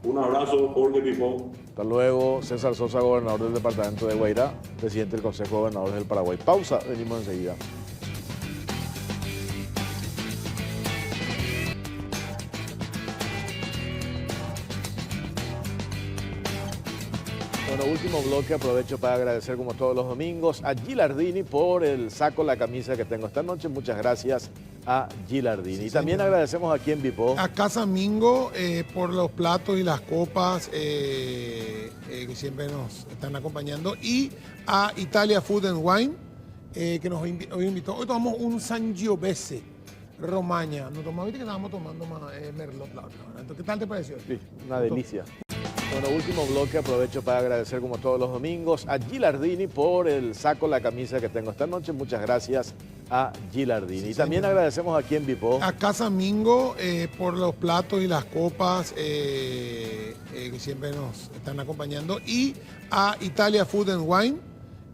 Un abrazo, Jorge Pipó. Hasta luego. César Sosa, gobernador del departamento de Guairá, presidente del Consejo de Gobernadores del Paraguay. Pausa, venimos enseguida. Bueno, último bloque, aprovecho para agradecer como todos los domingos a Gilardini por el saco, la camisa que tengo esta noche. Muchas gracias. a Gilardini. Sí, Y también señor. agradecemos aquí en Vipo A Casa Mingo por los platos y las copas que siempre nos están acompañando. Y a Italia Food and Wine que nos hoy invitó. Hoy tomamos un Sangiovese Romaña. Nos tomamos, viste que estábamos tomando Merlot la otra hora. Entonces, ¿qué tal te pareció? Sí, una delicia. Bueno, último bloque, aprovecho para agradecer como todos los domingos a Gilardini por el saco, la camisa que tengo esta noche. Muchas gracias a Gilardini. Sí, y también señor. agradecemos aquí en Vipo A Casa Mingo por los platos y las copas que siempre nos están acompañando. Y a Italia Food and Wine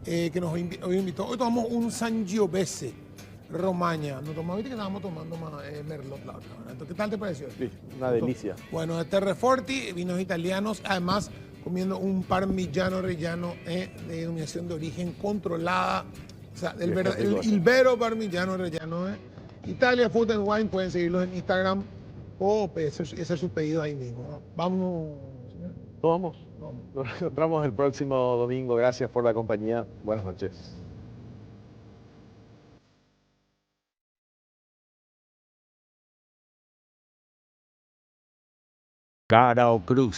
que nos hoy invitó. Hoy tomamos un Sangiovese Romaña. Nos tomamos, viste que estábamos tomando Merlot la otra hora. Entonces, ¿qué tal te pareció? Sí, una delicia. Bueno, este Reforti, vinos italianos, además comiendo un parmigiano rellano de denominación de origen controlada. O sea, el vero parmigiano rellano. Italia Food and Wine, pueden seguirlos en Instagram o hacer sus pedidos ahí mismo. ¿No? Vamos, señor. Vamos. Nos encontramos el próximo domingo. Gracias por la compañía. Buenas noches. Caro Cruz.